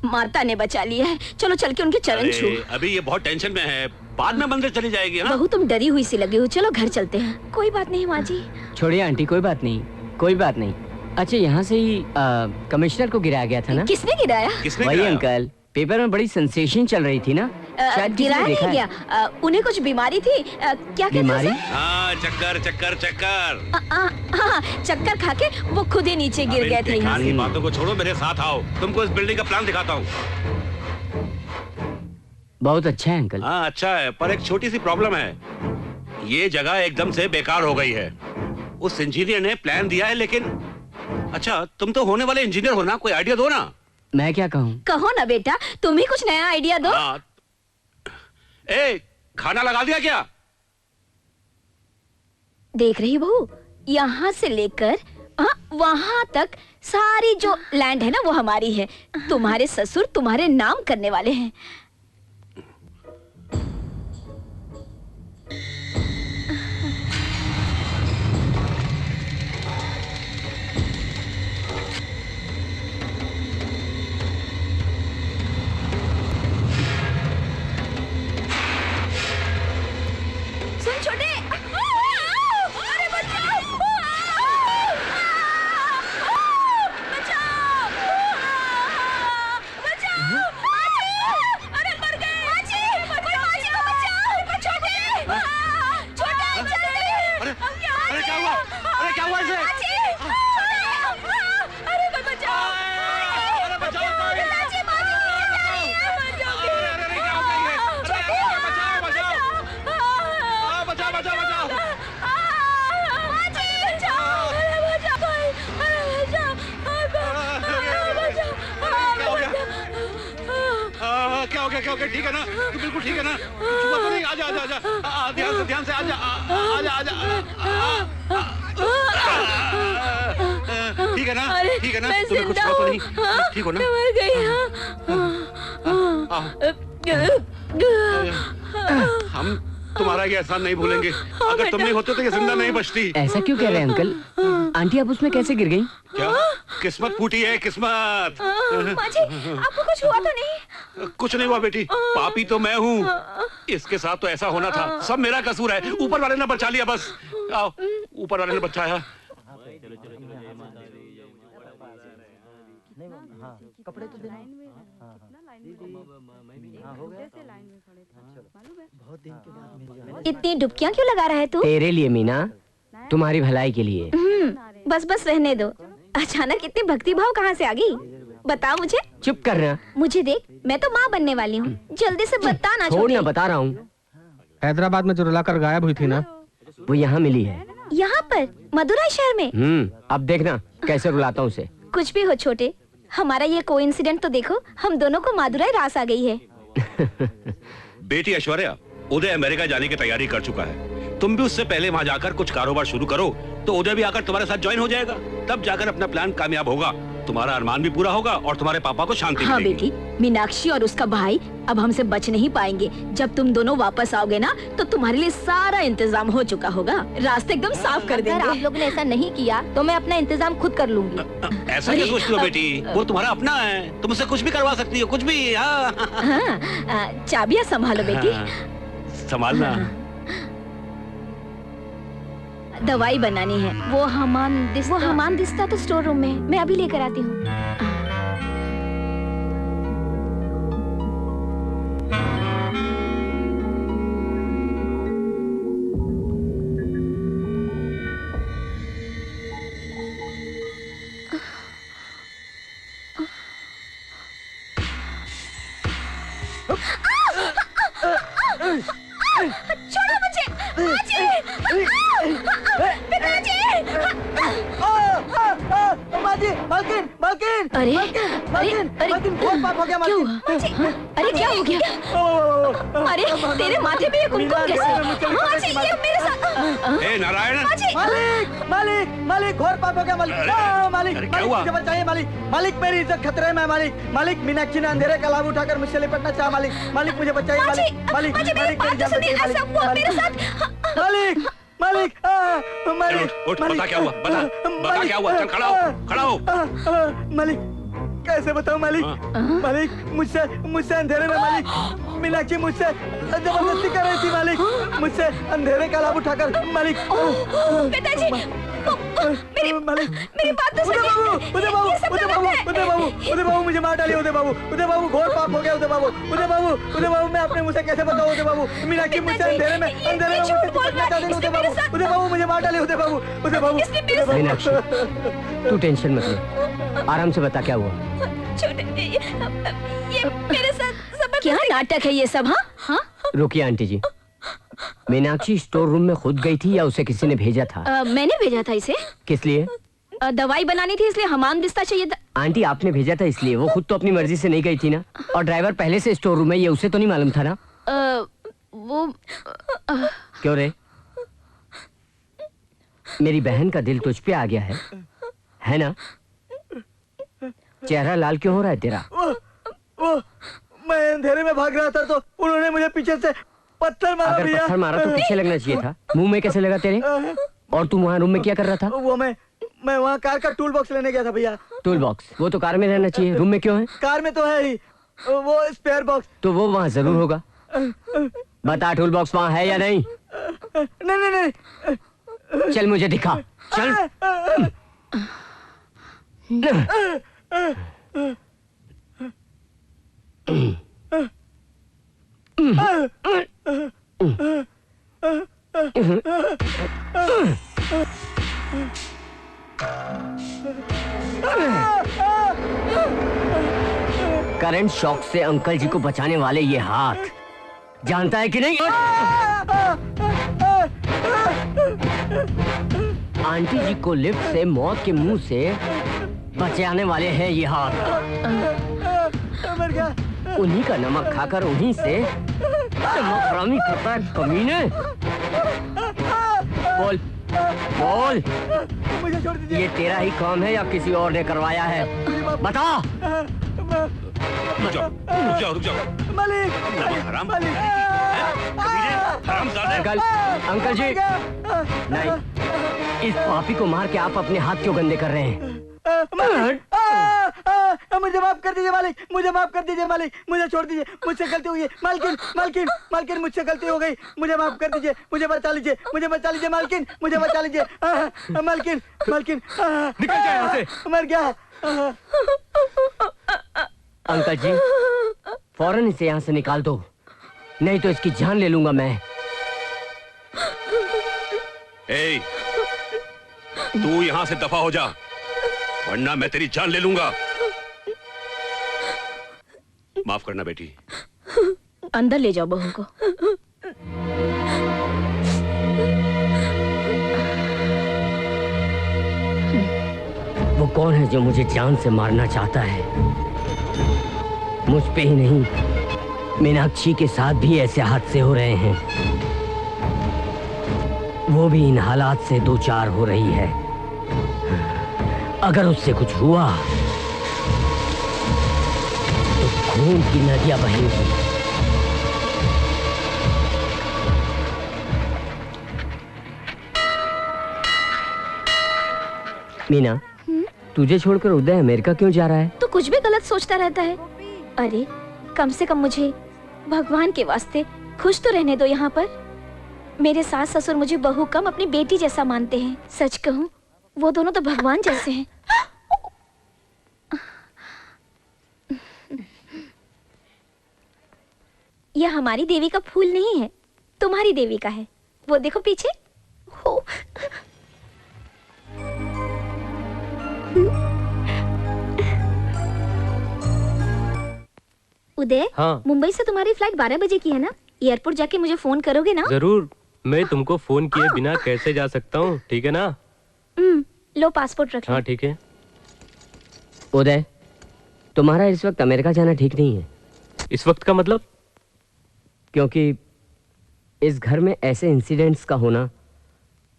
माता ने बचा लिया है, चलो चल के उनके चरण छू। अभी ये बहुत टेंशन में है, बाद में मंदिर चली जाएगी ना? बहू तुम डरी हुई सी लगी हो, चलो घर चलते हैं। कोई बात नहीं माँ जी। छोड़िए आंटी, कोई बात नहीं, कोई बात नहीं। अच्छा, यहाँ से ही कमिश्नर को गिराया गया था ना? किसने गिराया? वही अंकल, पेपर में बड़ी सेंसेशन चल रही थी ना, शायद गिराया नहीं गया। उन्हें कुछ बीमारी थी। क्या बीमारी? हाँ, चक्कर चक्कर चक्कर। हाँ, चक्कर खा के वो खुद ही नीचे गिर गए थे। यहाँ की बातों को छोड़ो, मेरे साथ आओ, तुमको इस बिल्डिंग का प्लान दिखाता हूँ। बहुत अच्छा है अंकल। हाँ अच्छा है, पर एक छोटी सी प्रॉब्लम है। ये जगह एकदम से बेकार हो गई है। उस इंजीनियर ने प्लान दिया है, लेकिन अच्छा तुम तो होने वाले इंजीनियर हो ना, कोई आइडिया दो ना। मैं क्या कहूँ? कहो ना बेटा, तुम ही कुछ नया आइडिया दो। खाना लगा दिया क्या? देख रही बहू, यहाँ से लेकर वहाँ तक सारी जो लैंड है ना वो हमारी है। तुम्हारे ससुर तुम्हारे नाम करने वाले हैं। क्या हो गया? ठीक है ना? तू बिल्कुल ठीक है ना? छुआ तो नहीं? आजा आजा आजा, ध्यान से आजा, आजा आजा। ठीक है ना? अरे, ठीक है ना? मैं तुम्हें कुछ जिंदा हुआ तो हूँ। नहीं? हाँ, ठीक हो ना? मैं मर गई। हम तुम्हारा ये एहसान नहीं भूलेंगे। अगर तुम नहीं होते तो ये जिंदा नहीं बचती। ऐसा क्यों कह रहे हैं अंकल? आंटी आप उसमें कैसे गिर गई? क्या किस्मत फूटी है? किस्मत। माँ जी, आपको कुछ हुआ तो नहीं? कुछ नहीं हुआ बेटी, पापी तो मैं हूँ। इसके साथ तो ऐसा होना था, सब मेरा कसूर है। ऊपर वाले ने बचा लिया बस। आओ, ऊपर वाले ने बचाया। कपड़े तो इतनी डुबकियां क्यों लगा रहा है तू? तेरे लिए मीना, तुम्हारी भलाई के लिए। बस बस रहने दो। अचानक इतनी भक्ति भाव कहाँ से आ गई? बता मुझे। चुप करना। मुझे देख, मैं तो माँ बनने वाली हूँ। जल्दी से बता ना। छोड़ ना, बता रहा हूँ। हैदराबाद में जो रुला कर गायब हुई थी ना, वो यहाँ मिली है। यहाँ पर मदुराई शहर में? अब देखना कैसे रुलाता हूँ उसे। कुछ भी हो छोटे, हमारा ये कोइंसिडेंट तो देखो, हम दोनों को मदुराई रास आ गई है। बेटी ऐश्वर्या, उदय अमेरिका जाने की तैयारी कर चुका है। तुम भी उससे पहले वहाँ जाकर कुछ कारोबार शुरू करो, तो उदय भी आकर तुम्हारे साथ ज्वाइन हो जाएगा। तब जाकर अपना प्लान कामयाब होगा, तुम्हारा अरमान भी पूरा होगा और तुम्हारे पापा को शांति हाँ मिलेगी। बेटी, मीनाक्षी और उसका भाई अब हमसे बच नहीं पाएंगे। जब तुम दोनों वापस आओगे ना, तो तुम्हारे लिए सारा इंतजाम हो चुका होगा। रास्ते एकदम साफ कर देंगे। अगर आप लोगों ने ऐसा नहीं किया तो मैं अपना इंतजाम खुद कर लूंगी। ऐसा क्या सोचती हो बेटी? वो तुम्हारा अपना है, तुम उससे कुछ भी करवा सकती हो, कुछ भी। चाबियां संभालो बेटी। संभालना। दवाई बनानी है। वो हमान दिस्ता तो स्टोर रूम में है। मैं अभी लेकर आती हूँ। छोड़ो मुझे, मालकिन, मालकिन, अरे, मालकिन, मालकिन, बहुत पाप हो गया मालकिन। अरे क्या हो गया? अरे तेरे माथे पे ये कुमकुम कैसे? ये मेरे साथ। ए नारायण, मालिक, मालिक, मालिक, घोर पाप हो गया मालिक। मालिक, मालिक, मुझे बचाइए मालिक। मालिक, मेरी इज्जत खतरे में है मालिक। मालिक, मीनाक्षी ने अंधेरे का लाभ उठाकर मुझसे लिपटना चाहा मालिक। मालिक, मुझे बचाइए मालिक। मालिक, मालिक, मेरी जान बचाइए मालिक। मालिक, मालिक, मालिक, उठ, बता क्या हुआ? बता क्या हुआ? चल खड़ा हो, खड़ा हो। मालिक, कैसे बताऊं मालिक? मालिक, मुझसे अंधेरे में मालिक मीनाक्षी मुझसे जबरदस्ती कर रही थी मालिक। मुझसे अंधेरे का लाभ उठाकर मालिक। पिताजी, मेरी बात तो सुनिए। उदय बाबू, उदय बाबू, उदय बाबू, उदय बाबू, मुझे मार डालिए उदय बाबू। उदय बाबू, घोर पाप हो गया उदय बाबू। उदय बाबू, उदय बाबू, मैं अपने मुंह से कैसे बताऊं उदय बाबू? मीनाक्षी मुझसे अंधेरे में मुझसे चिपकना चाहती है उदय बाबू। उदय बाबू, मुझे मार डालिए उदय बाबू। उदय बाबू, मीनाक्षी, तू टेंशन मत ले, आराम से बता क्या हुआ। छोटे, ये मेरे साथ क्या नाटक है ये सब? हाँ, रुकिए आंटी जी, मीनाक्षी स्टोर रूम में खुद गई थी या उसे किसी ने भेजा था? मैंने भेजा था इसे। किस लिए? दवाई बनानी थी, इसलिए हमाम दिस्ता चाहिए था। आंटी आपने भेजा था इसलिए, वो खुद तो अपनी मर्जी से नहीं गई थी ना। और ड्राइवर पहले से स्टोर रूम में, ये उसे तो नहीं मालूम था ना? वो क्यों रे? मेरी बहन का दिल तुझ पे आ गया है ना? चेहरा लाल क्यों हो रहा है तेरा? वो मैं अंधेरे में भाग रहा था तो उन्होंने मुझे पीछे से पत्थर मारा। अगर पत्थर मारा तो पीछे लगना चाहिए था, मुंह में कैसे लगा तेरे? और तू वहाँ रूम में क्या कर रहा था? वो मैं वहाँ कार का टूल बॉक्स लेने गया था भैया। Tool box? वो तो कार में रहना चाहिए, रूम में क्यों है? कार में तो है ही, वो स्पेयर बॉक्स। तो वो वहाँ जरूर होगा। बता, टूल बॉक्स वहाँ है या नहीं? नहीं नहीं नहीं। चल मुझे दिखा, चल। करंट शॉक से अंकल जी को बचाने वाले ये हाथ, जानता है कि नहीं? आंटी जी को लिफ्ट से मौत के मुंह से बचाने वाले हैं ये हाथ। उन्हीं का नमक खाकर उन्हीं से नमक हरामी करता है कमीने। बोल, बोल, मुझे छोड़ दीजिए। ये तेरा ही काम है या किसी और ने करवाया है? बता। रुक जाओ, रुक जाओ। मालिक, हराम, मालिक, अंकल, अंकल जी, नहीं, इस पापी को मार के आप अपने हाथ क्यों गंदे कर रहे हैं? मुझे माफ कर दीजिए मालिक, मुझे माफ कर दीजिए मालिक, मुझे छोड़ दीजिए, मुझसे गलती हुई है। मालकिन, मालकिन, मालकिन, मुझसे गलती हो गई, मुझे माफ कर दीजिए, मुझे बचा लीजिए, मुझे बचा लीजिए मालकिन, मुझे बचा लीजिए। मालकिन, मालकिन, निकल जाए यहाँ से। मर गया। अंकल जी, फौरन इसे यहाँ से निकाल दो, नहीं तो इसकी जान ले लूंगा मैं। ए, तू यहाँ से दफा हो जा, वरना मैं तेरी जान ले लूंगा। माफ करना बेटी। अंदर ले जाओ बहू को। वो कौन है जो मुझे जान से मारना चाहता है? मुझ पे ही नहीं, मीनाक्षी के साथ भी ऐसे हादसे हो रहे हैं। वो भी इन हालात से दो चार हो रही है। अगर उससे कुछ हुआ तो खून की नदियां बहेंगी। मीना, तुझे छोड़कर उदय अमेरिका क्यों जा रहा है? तो कुछ भी गलत सोचता रहता है। अरे कम से कम मुझे भगवान के वास्ते खुश तो रहने दो यहाँ पर। मेरे सास ससुर मुझे बहू कम अपनी बेटी जैसा मानते हैं। सच कहूँ, वो दोनों तो भगवान जैसे हैं। यह हमारी देवी का फूल नहीं है, तुम्हारी देवी का है। वो देखो पीछे। हो। उदय, हाँ। मुंबई से तुम्हारी फ्लाइट 12 बजे की है ना? एयरपोर्ट जाके मुझे फोन करोगे ना? जरूर, मैं तुमको फोन किए बिना कैसे जा सकता हूँ, ठीक है ना? लो पासपोर्ट रख लो। हाँ ठीक है। उदय, तुम्हारा इस वक्त अमेरिका जाना ठीक नहीं है। इस वक्त का मतलब? क्योंकि इस घर में ऐसे इंसिडेंट्स का होना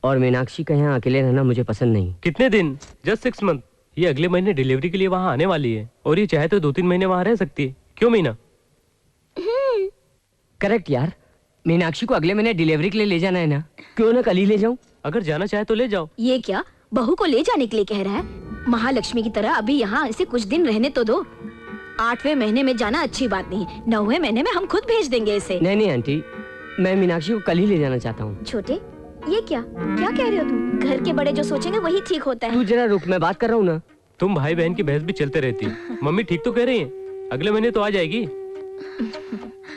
और मीनाक्षी का यहाँ अकेले रहना मुझे पसंद नहीं। कितने दिन? Just 6 month. ये अगले महीने डिलीवरी के लिए वहाँ आने वाली है और ये चाहे तो 2-3 महीने वहाँ रह सकती है। क्यों मीना? करेक्ट यार, मीनाक्षी को अगले महीने डिलीवरी के लिए ले जाना है ना, क्यों ना कल ही ले जाऊं? अगर जाना चाहे तो ले जाओ। ये क्या बहू को ले जाने के लिए कह रहा है? महालक्ष्मी की तरह अभी यहाँ इसे कुछ दिन रहने तो दो। 8वें महीने में जाना अच्छी बात नहीं, 9वें महीने में हम खुद भेज देंगे इसे। नहीं आंटी, मैं मीनाक्षी को कल ही ले जाना चाहता हूँ। छोटे, ये क्या कह रहे हो तुम? घर के बड़े जो सोचेंगे वही ठीक होता है। तू जरा रुक, मैं बात कर रहा हूँ ना। तुम भाई बहन की बहस भी चलते रहती। मम्मी ठीक तो कह रही है, अगले महीने तो आ जाएगी।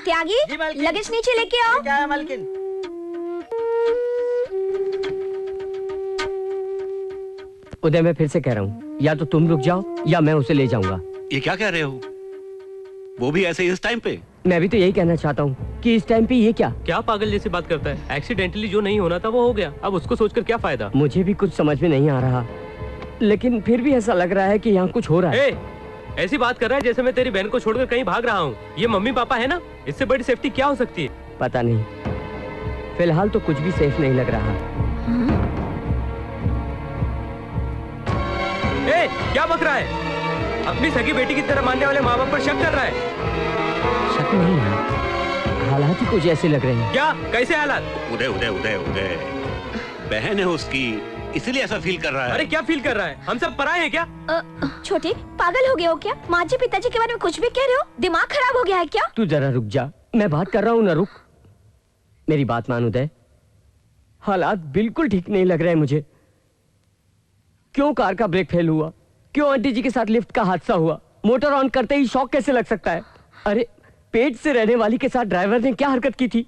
त्यागी, लगेज नीचे लेके आओ। क्या है मालकिन? उदय, मैं फिर से कह रहा हूँ, या तो तुम रुक जाओ या मैं उसे ले जाऊंगा। ये क्या कह रहे हो? वो भी ऐसे इस टाइम पे? मैं भी तो यही कहना चाहता हूँ कि इस टाइम पे ये क्या पागल जैसी बात करता है? एक्सीडेंटली जो नहीं होना था वो हो गया, अब उसको सोचकर क्या फायदा? मुझे भी कुछ समझ में नहीं आ रहा, लेकिन फिर भी ऐसा लग रहा है कि यहाँ कुछ हो रहा है। ऐसी बात कर रहा है जैसे मैं तेरी बहन को छोड़कर कहीं भाग रहा हूँ। ये मम्मी पापा है ना, इससे बड़ी सेफ्टी क्या हो सकती है? पता नहीं, फिलहाल तो कुछ भी सेफ नहीं लग रहा। क्या बक रहा है? अपनी सगी बेटी की तरह मानने वाले माँ बाप पर शक कर रहा है? शक नहीं है, हालात ही कुछ ऐसे लग रहे हैं। क्या? कैसे हालात? उदय उदय उदय उदय, बहन है उसकी, इसीलिए ऐसा फील कर रहा है। अरे क्या फील कर रहा है? हम सब पराए हैं क्या? छोटे, पागल हो गए हो क्या? माँ जी पिताजी के बारे में कुछ भी कह रहे हो? दिमाग खराब हो गया है क्या? तू जरा रुक जा, मैं बात कर रहा हूँ ना। रुक, मेरी बात मान उदय, हालात बिल्कुल ठीक नहीं लग रहे हैं मुझे। क्यों कार का ब्रेक फेल हुआ? क्यों आंटी जी के साथ लिफ्ट का हादसा हुआ? मोटर ऑन करते ही शॉक कैसे लग सकता है? अरे पेट से रहने वाली के साथ ड्राइवर ने क्या हरकत की थी?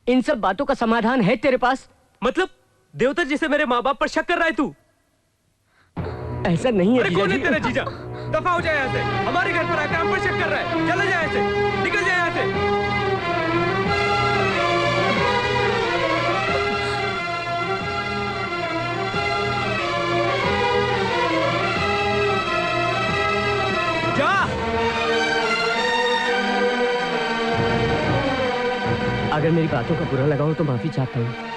इन सब बातों का समाधान है तेरे पास? मतलब देवता जी से मेरे माँ बाप पर शक कर रहा है तू? ऐसा नहीं है। अरे कौन है तेरा जीजा? दफा हो जाए यहाँ से। हमारे घर पर आकर हम पर शक कर रहा है। चला जाए यहाँ से, निकल जाए यहाँ से। जा। अगर मेरी बातों का बुरा लगा हो तो माफी चाहता हूँ।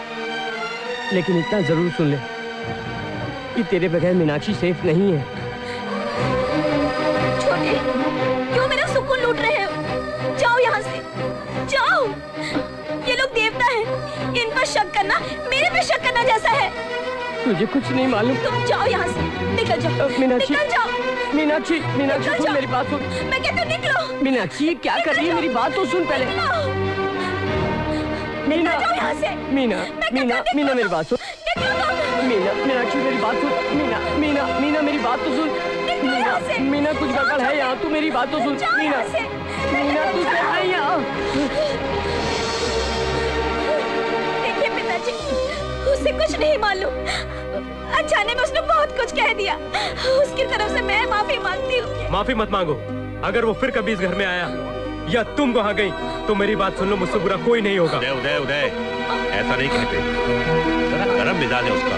लेकिन इतना जरूर सुन ले कि तेरे बगैर मीनाक्षी सेफ नहीं है। छोटे, क्यों मेरा सुकून लूट रहे हो? जाओ यहाँ से, जाओ। ये लोग देवता हैं, इन पर शक करना मेरे पे शक करना जैसा है। तुझे कुछ नहीं मालूम। तुम जाओ यहाँ से, निकल जाओ। मीनाक्षी, निकल जाओ। मीनाक्षी, मीनाक्षी सुन मेरी बात सुन। मैं कहती हूँ निकलो। मीनाक्षी क्या कर रही है? मेरी बात तो सुन पहले। मीना, यहाँ से। मीना, मीना, मीना मेरी बात सुन। मीना, मीनाक्षी मेरी बात सुन। मीना, मीना, मीना मेरी बात तो सुन। मीना, मीना कुछ गड़बड़ है यहाँ, तू मेरी बात तो सुन। मीना, मीना तू है यहाँ। देखिए पिताजी, उसे कुछ नहीं मालूम। अचानक उसने बहुत कुछ कह दिया। उसकी तरफ से मैं माफी मांगती हूँ। माफी मत मांगो। अगर वो फिर कभी इस घर में आया या तुम वहाँ गई तो मेरी बात सुन लो, मुझसे बुरा कोई नहीं होगा। उदय, उदय, उदय, ऐसा नहीं कहते। जरा गरम मिजाज है उसका।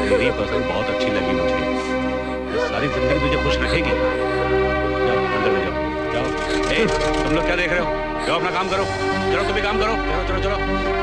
तेरी पसंद बहुत अच्छी लगी मुझे। सारी जिंदगी तुझे खुश रखेगी। जाओ अंदर में जाओ, जाओ। ए, तुम लोग क्या देख रहे हो? जाओ अपना काम करो। चलो तुम भी काम करो। चलो चलो चलो।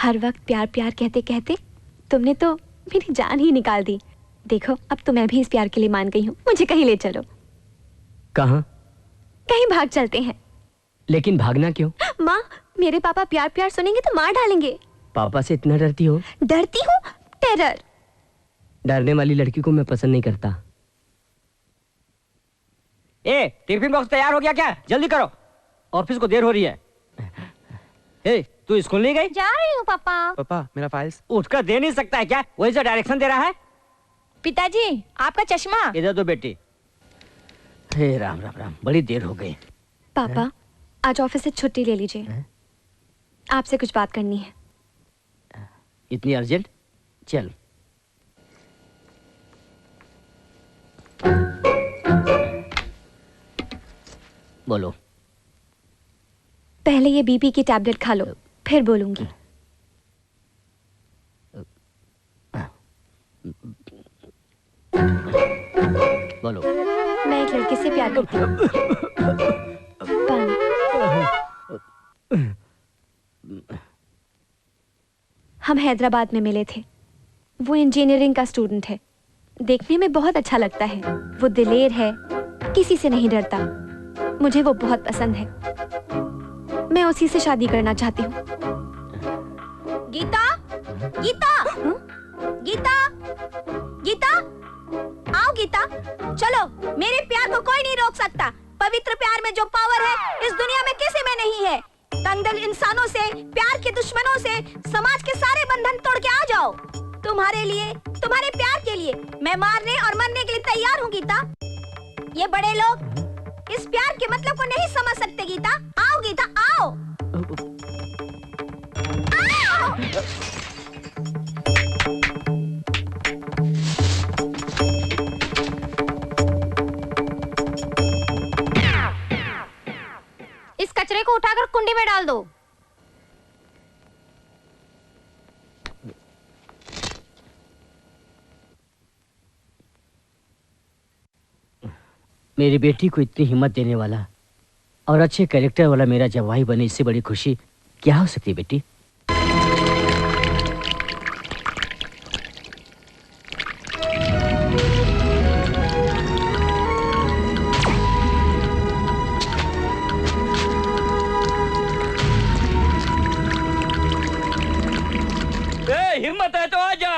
हर वक्त प्यार प्यार कहते कहते तुमने तो मेरी जान ही निकाल दी। देखो अब तो मैं भी इस प्यार के लिए मान गई हूँ। मुझे कहीं ले चलो। कहाँ? कहीं भाग चलते हैं। लेकिन भागना क्यों? माँ, मेरे पापा प्यार प्यार सुनेंगे तो मार डालेंगे। पापा से इतना डरती हो? डरती हूँ? टेरर। डरने वाली लड़की को मैं पसंद नहीं करता। ए, टिफिन बॉक्स तैयार हो गया क्या? जल्दी करो, ऑफिस को देर हो रही है। ए, तू स्कूल नहीं गई? जा रही हूँ पापा। पापा मेरा फाइल्स। उठकर दे नहीं सकता है क्या? वही जो डायरेक्शन दे रहा है। पिताजी आपका चश्मा। इधर दो बेटी। हे राम राम राम, बड़ी देर हो गई। पापा आज ऑफिस से छुट्टी ले लीजिए, आपसे कुछ बात करनी है। इतनी अर्जेंट? चल। बोलो। पहले ये बीपी की टैबलेट खा लो, फिर बोलूंगी। बोलो। मैं एक लड़के से प्यार करती हूँ। हम हैदराबाद में मिले थे। वो इंजीनियरिंग का स्टूडेंट है, देखने में बहुत अच्छा लगता है। वो दिलेर है, किसी से नहीं डरता। मुझे वो बहुत पसंद है। मैं उसी से शादी करना चाहती हूँ। गीता, गीता, गीता, गीता, आओ गीता, चलो। मेरे प्यार को कोई नहीं रोक सकता। पवित्र प्यार में जो पावर है इस दुनिया में किसी में नहीं है। तंगदिल इंसानों से, प्यार के दुश्मनों से समाज के सारे बंधन तोड़ के आ जाओ। तुम्हारे लिए, तुम्हारे प्यार के लिए मैं मारने और मरने के लिए तैयार हूँ गीता। ये बड़े लोग इस प्यार के मतलब को नहीं समझ सकते गीता। आओ गीता, आओ, आओ। इस कचरे को उठाकर कुंडी में डाल दो। मेरी बेटी को इतनी हिम्मत देने वाला और अच्छे कैरेक्टर वाला मेरा जवाई बने, इससे बड़ी खुशी क्या हो सकती है बेटी? हिम्मत है तो आजा।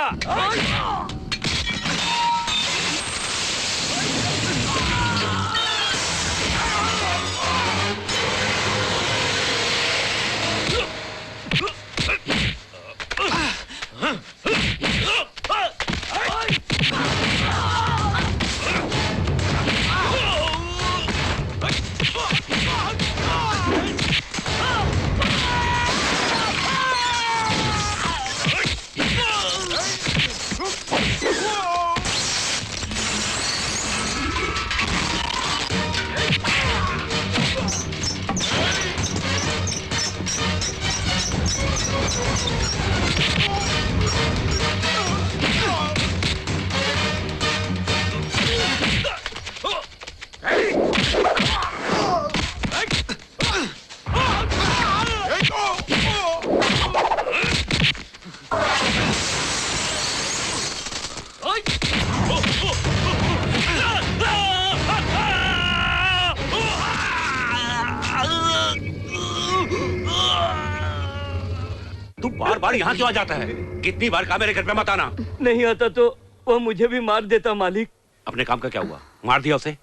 तू बार बार यहाँ क्यों आ जाता है? कितनी बार कहा मेरे घर पे मत आना। नहीं आता तो वो मुझे भी मार देता मालिक। अपने काम का क्या हुआ? मार दिया उसे?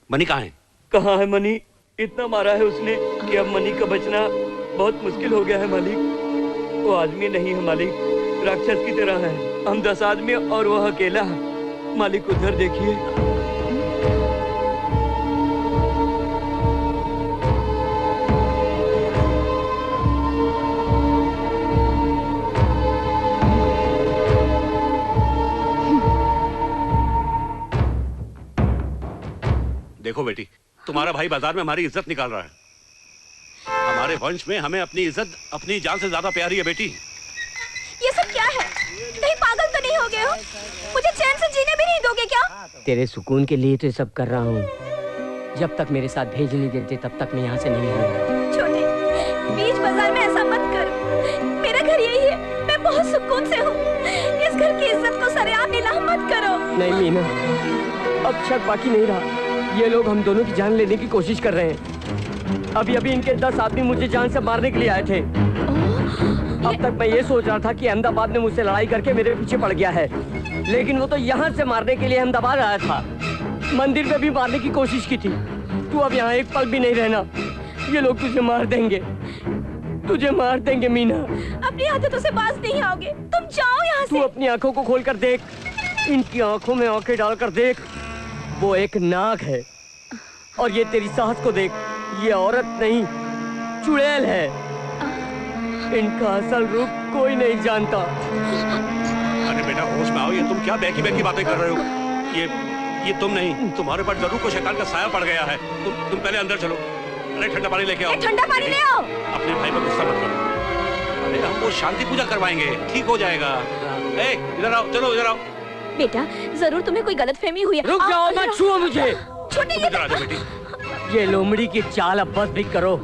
मनी कहाँ है? कहाँ है मनी? इतना मारा है उसने कि अब मनी का बचना बहुत मुश्किल हो गया है मालिक। वो आदमी नहीं है मालिक, राक्षस की तरह है। हम 10 आदमी और वह अकेला है। मालिक उधर देखिए। देखो बेटी, तुम्हारा भाई बाजार में हमारी इज्जत निकाल रहा है। हमारे वंश में हमें अपनी इज्जत अपनी जान से ज्यादा प्यारी है बेटी। ये सब क्या है? कहीं पागल तो नहीं हो गए हो? मुझे चैन से जीने भी नहीं दोगे क्या? तेरे सुकून के लिए तो ये सब कर रहा हूँ। जब तक मेरे साथ भेज नहीं देते तब तक मैं यहाँ से नहीं हूँ। छोटे, बीच बाजार में ऐसा मत करो। मेरा घर यही है, मैं बहुत सुकून से हूँ। इस घर की इज्जत को सरेआम नीलाम मत करो। नहीं मीना, अब शक बाकी नहीं रहा। ये लोग हम दोनों की जान लेने की कोशिश कर रहे हैं। अभी अभी इनके 10 आदमी मुझे जान से मारने के लिए आए थे। अब तक मैं ये सोच रहा था कि अहमदाबाद ने मुझसे लड़ाई करके मेरे पीछे पड़ गया है, लेकिन वो तो यहाँ से मारने के लिए अहमदाबाद आया था। मंदिर में भी मारने की कोशिश की थी। तू अब यहाँ एक पल भी नहीं रहना। ये लोग तुझे मार देंगे, तुझे मार देंगे मीना। अपनी आदतों से बाज नहीं आओगे। तुम जाओ यहाँ से। तू अपनी आंखों को खोल कर देख, इनकी आंखों में आंखें डालकर देख। वो एक नाग है और ये तेरी सास को देख, ये औरत नहीं चुड़ैल है। इनका असल रूप कोई नहीं जानता। अरे बेटा होश में आओ, ये तुम क्या बैकी बैकी बातें कर रहे हो? ये तुम नहीं, तुम्हारे पर जरूर कोई शैतान का साया पड़ गया है। तुम पहले अंदर चलो। अरे ठंडा पानी लेके आओ। ठंडा पानी ले आओ। अपने भाई पर गुस्सा मत करो। अरे हम वो शांति पूजा करवाएंगे, ठीक हो जाएगा। इधर आओ, चलो इधर आओ। बेटा, जरूर तुम्हें कोई गलतफहमी हुई है। रुक जाओ, मत छुओ मुझे। छोटे, ये लोमड़ी की चाल अब बस भी करो।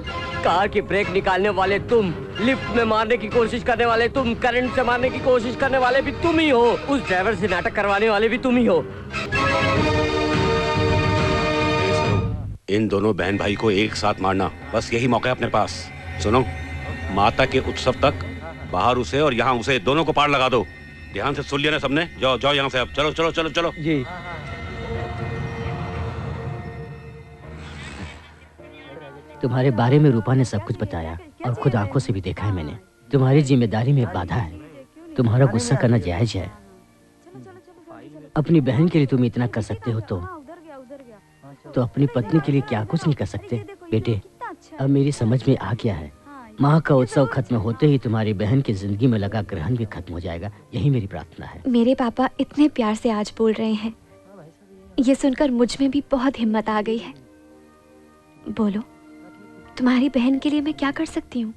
कार की ब्रेक निकालने वाले तुम, लिफ्ट में मारने की कोशिश करने वाले तुम, करंट से मारने की कोशिश करने वाले भी तुम ही हो, उस ड्राइवर से नाटक करवाने वाले भी तुम ही हो। इन दोनों बहन भाई को एक साथ मारना, बस यही मौका है अपने पास। सुनो, माता के उत्सव तक बाहर उसे और यहाँ उसे, दोनों को पार लगा दो। ध्यान से सुन लिया ना सबने? जाओ जाओ यहाँ से अब। चलो चलो चलो चलो जी। तुम्हारे बारे में रूपा ने सब कुछ बताया और खुद आंखों से भी देखा है मैंने। तुम्हारी जिम्मेदारी में बाधा है। तुम्हारा गुस्सा करना जायज है। अपनी बहन के लिए तुम इतना कर सकते हो तो अपनी पत्नी के लिए क्या कुछ नहीं कर सकते? बेटे, अब मेरी समझ में आ गया है। माँ का उत्सव खत्म होते ही तुम्हारी बहन की जिंदगी में लगा ग्रहण भी खत्म हो जाएगा। यही मेरी प्रार्थना है। मेरे पापा इतने प्यार से आज बोल रहे हैं, ये सुनकर मुझ में भी बहुत हिम्मत आ गई है। बोलो, तुम्हारी बहन के लिए मैं क्या कर सकती हूँ?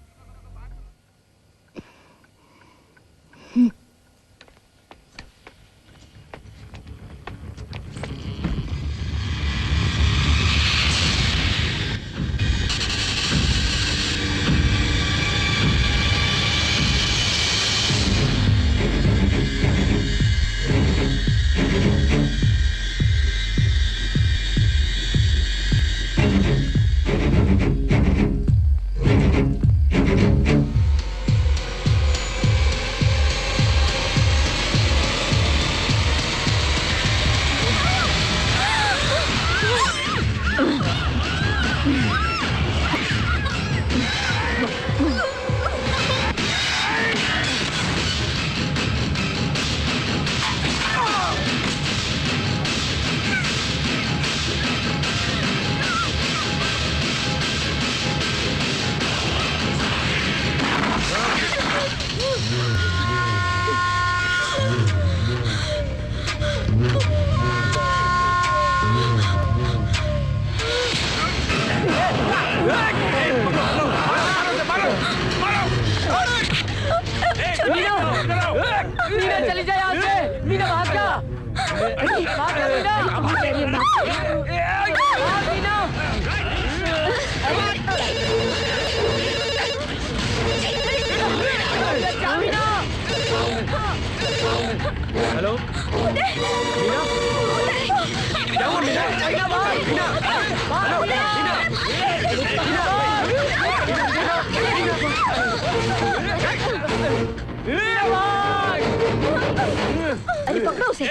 अरे पकड़ो उसे,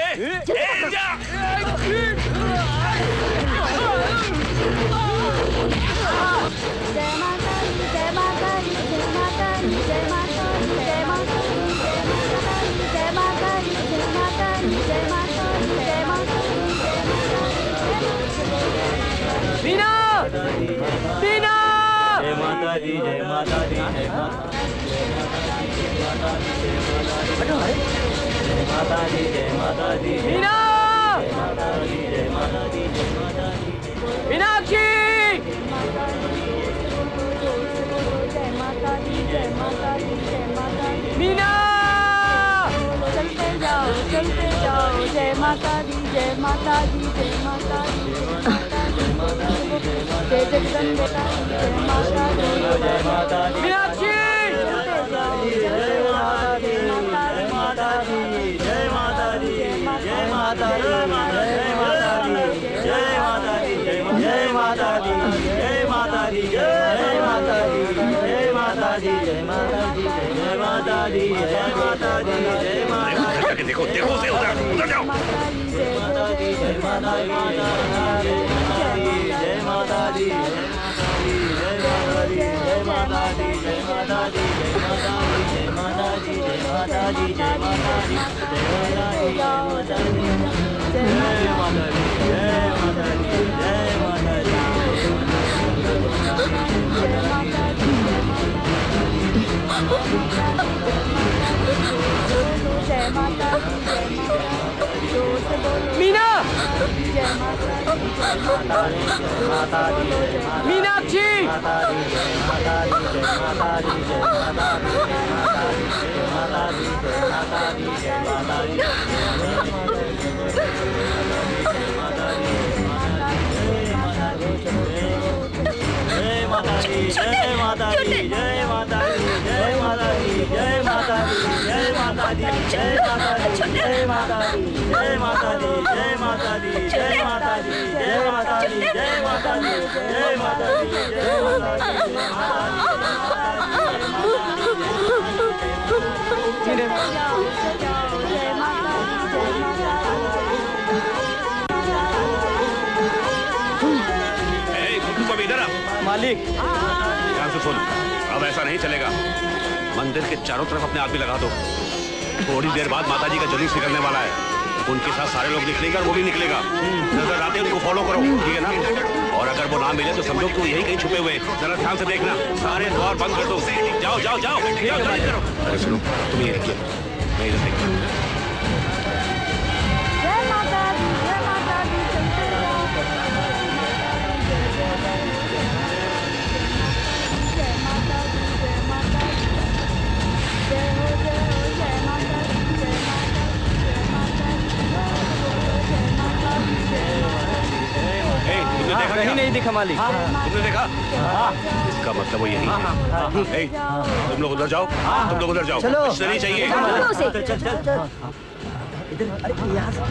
जल्दी जय माता दी, जय माता दी, जय माता दी, जय माता दी, जय माता दी, जय माता दी, जय माता दी, जय माता दी, जय माता दी, मीना, मीना, जय माता दी, जय माता दी, जय माता दी, जय माता दी, मीना, मीनाक्षी, मीना, चलते जाओ जय माता दी, जय माता दी, जय माता दी, जय जगदम्बे जय माता दी, जय माता दी, मीनाक्षी, जय माता दी, जय माता दी, जय माता दी, जय माता दी, जय माता दी, जय माता दी, जय माता दी, जय माता दी, जय माता दी, जय माता दी, जय माता दी, जय माता दी, जय माता दी, देखो देखो उसे, उधर जाओ। जय माता दी, जय माता दी, जय माता दी, जय माता दी, जय माता दी, जय माता दी, जय माता दी, जय माता दी, जय माता दी, जय माता दी, जय माता दी, जय माता दी, मीना, मीनाक्षी, जय माता दी, जय माता दी, जय माता दी, जय माता दी, जय माता दी, जय माता दी, जय माता दी, जय माता दी, जय माता दी, जय माता दी, जय माता दी, जय माता दी, जय माता दी, जय माता दी, जय माता तुम इधर आओ। मालिक, ध्यान से सुन, अब ऐसा नहीं चलेगा। मंदिर के चारों तरफ अपने आदमी लगा दो। थोड़ी देर बाद माताजी का जुलूस निकलने वाला है, उनके साथ सारे लोग निकलेंगे और वो भी निकलेगा। नजर आते उनको फॉलो करो, ठीक है ना? और अगर वो ना मिले तो समझो कि यही कहीं छुपे हुए। जरा ध्यान से देखना, सारे द्वार बंद कर दो। जाओ जाओ जाओ, अरे सुनो, तुम ये देखिए, मैं इधर देखता हूँ। जय माता दी, जय माता दी, चलते जाओ जय माता दी, जय माता दी, जय हो जय माता दी, जय माता दी, जय माता दी, जय माता दी, जय माता दी। तुमने देखा कहीं नहीं दिखा मालिक। तुमने देखा? इसका मतलब वो यही है। तुम लोग उधर जाओ, तुम लोग उधर जाओ। चलो। कुछ नहीं चाहिए। इधर, अरे यहाँ से।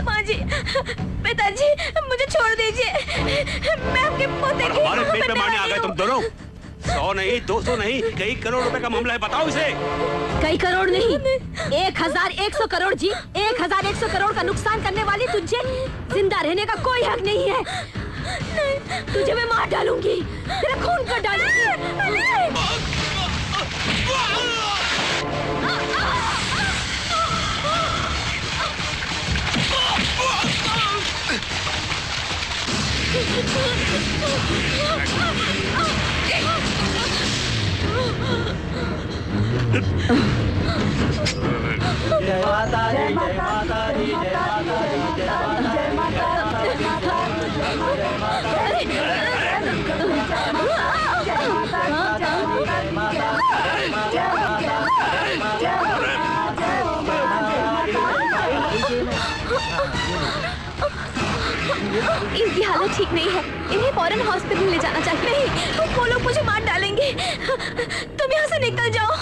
माँ जी, पिताजी, मुझे छोड़ दीजिए। मैं आपके पोते की हमारे पेट पे मारने आ गए तुम दोनों। 100 नहीं, 200 नहीं, कई करोड़ रुपए का मामला है, बताओ इसे। कई करोड़ नहीं, 1100 करोड़ जी। 1100 करोड़ का नुकसान करने वाली तुझे जिंदा रहने का कोई हक नहीं है। तुझे मैं मार डालूंगी, तेरा खून कर डालूंगी। जय माता दी, जय माता दी, जय माता दी, जय इनकी हालत ठीक नहीं है, इन्हें फौरन हॉस्पिटल ले जाना चाहिए। नहीं, वो लोग मुझे मार डालेंगे। तुम यहाँ से निकल जाओ।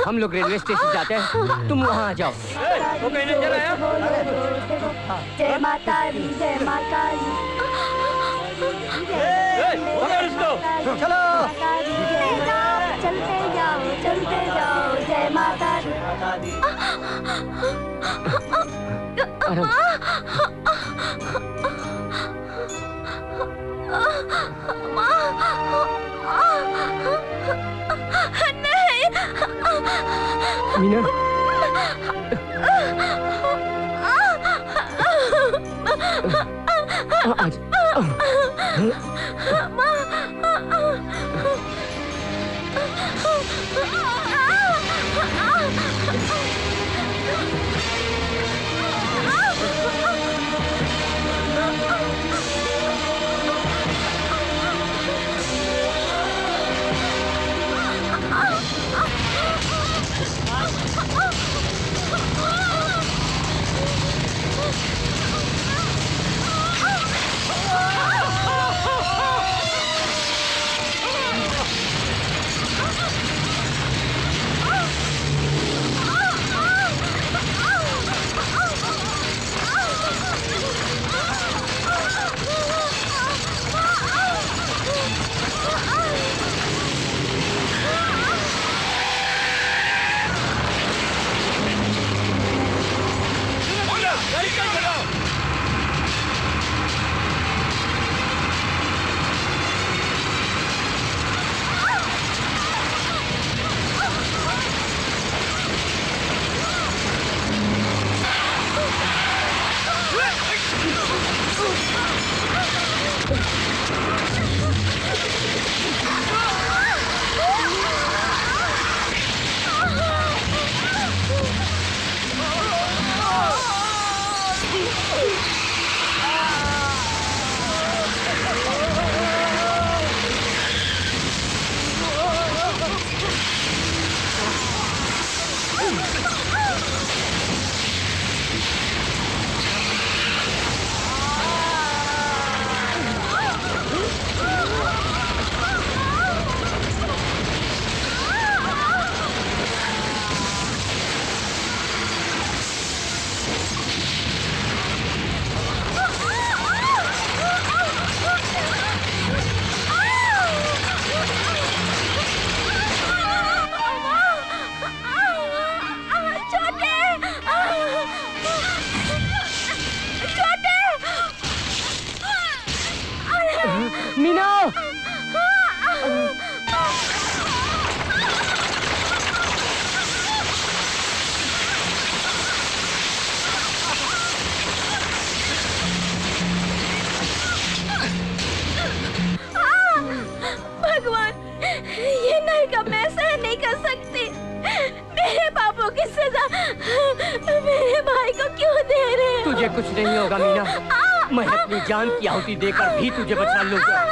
हम लोग रेलवे स्टेशन जाते हैं, तुम वहाँ आ जाओ। वो कहीं नहीं चला यार। जय माता दी, जय माता दी। चलो चलते जाओ, चलते जाओ। जय माता दी। मीना, तुझे कुछ नहीं होगा मीना। मैं अपनी जान की आहुति देकर भी तुझे बचा लूंगा।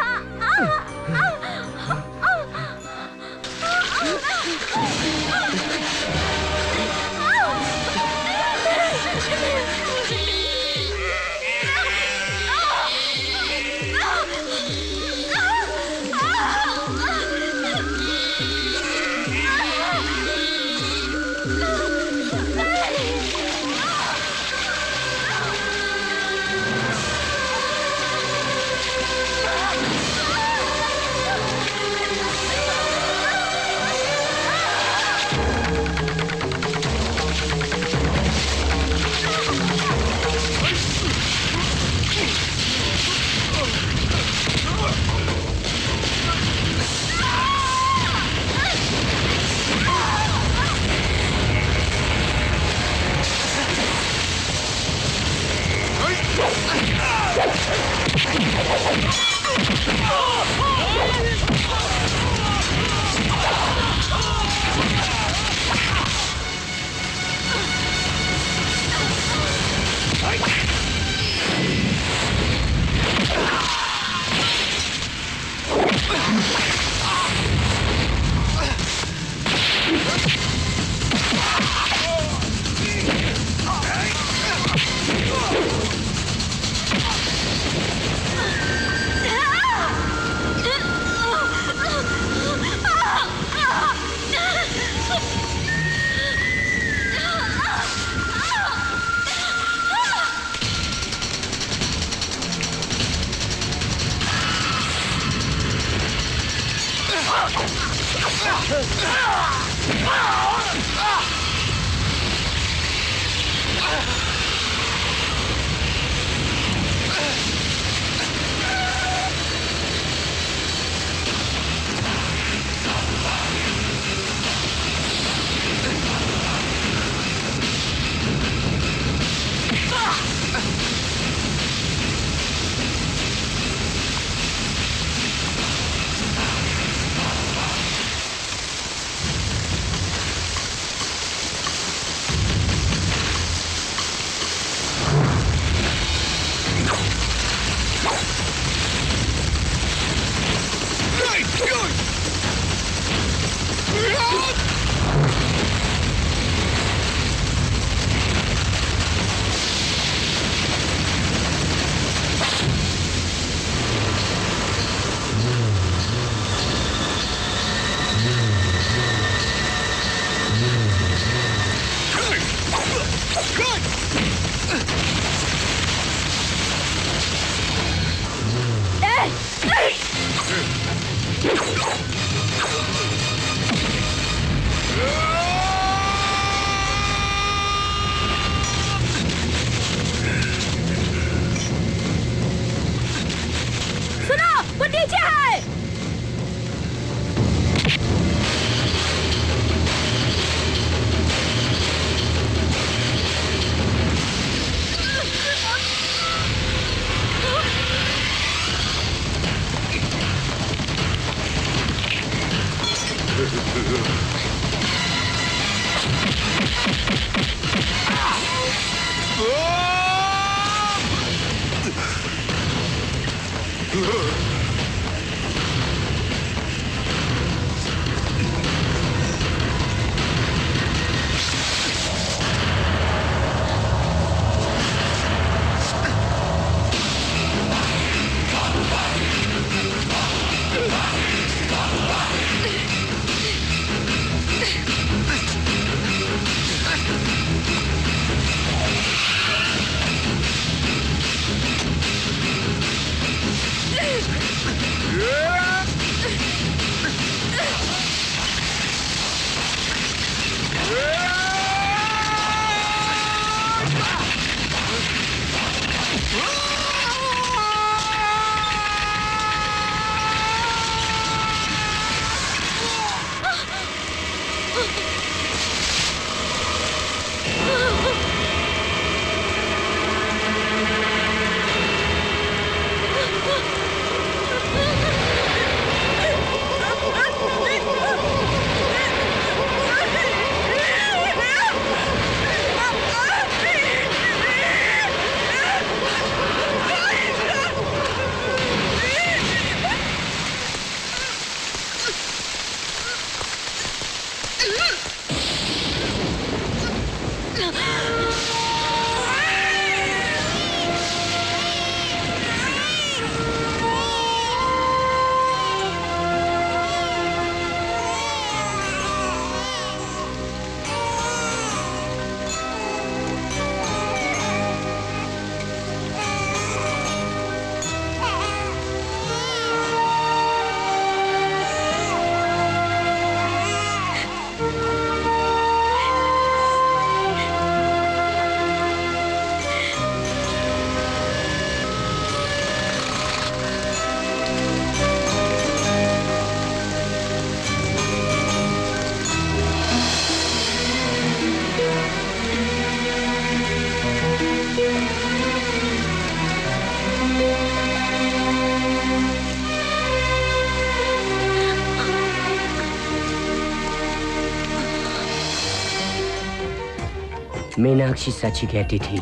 मीनाक्षी सच ही कहती थी,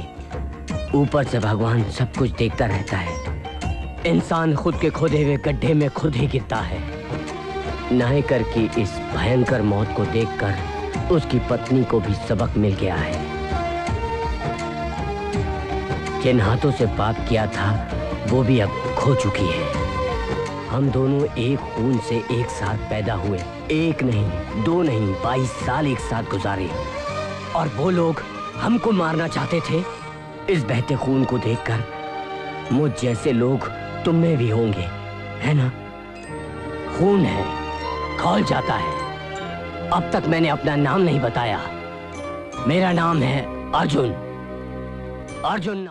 ऊपर से भगवान सब कुछ देखता रहता है। इंसान खुद के खोदे हुए गड्ढे में खुद ही गिरता है। नायकर की इस भयंकर मौत को देखकर उसकी पत्नी को भी सबक मिल गया है। जिन हाथों से पाप किया था वो भी अब खो चुकी है। हम दोनों एक खून से एक साथ पैदा हुए, एक नहीं, दो नहीं, 22 साल एक साथ गुजारे। और वो लोग हमको मारना चाहते थे। इस बहते खून को देखकर मुझ जैसे लोग तुम में भी होंगे, है ना? खून है, खौल जाता है। अब तक मैंने अपना नाम नहीं बताया। मेरा नाम है अर्जुन। अर्जुन।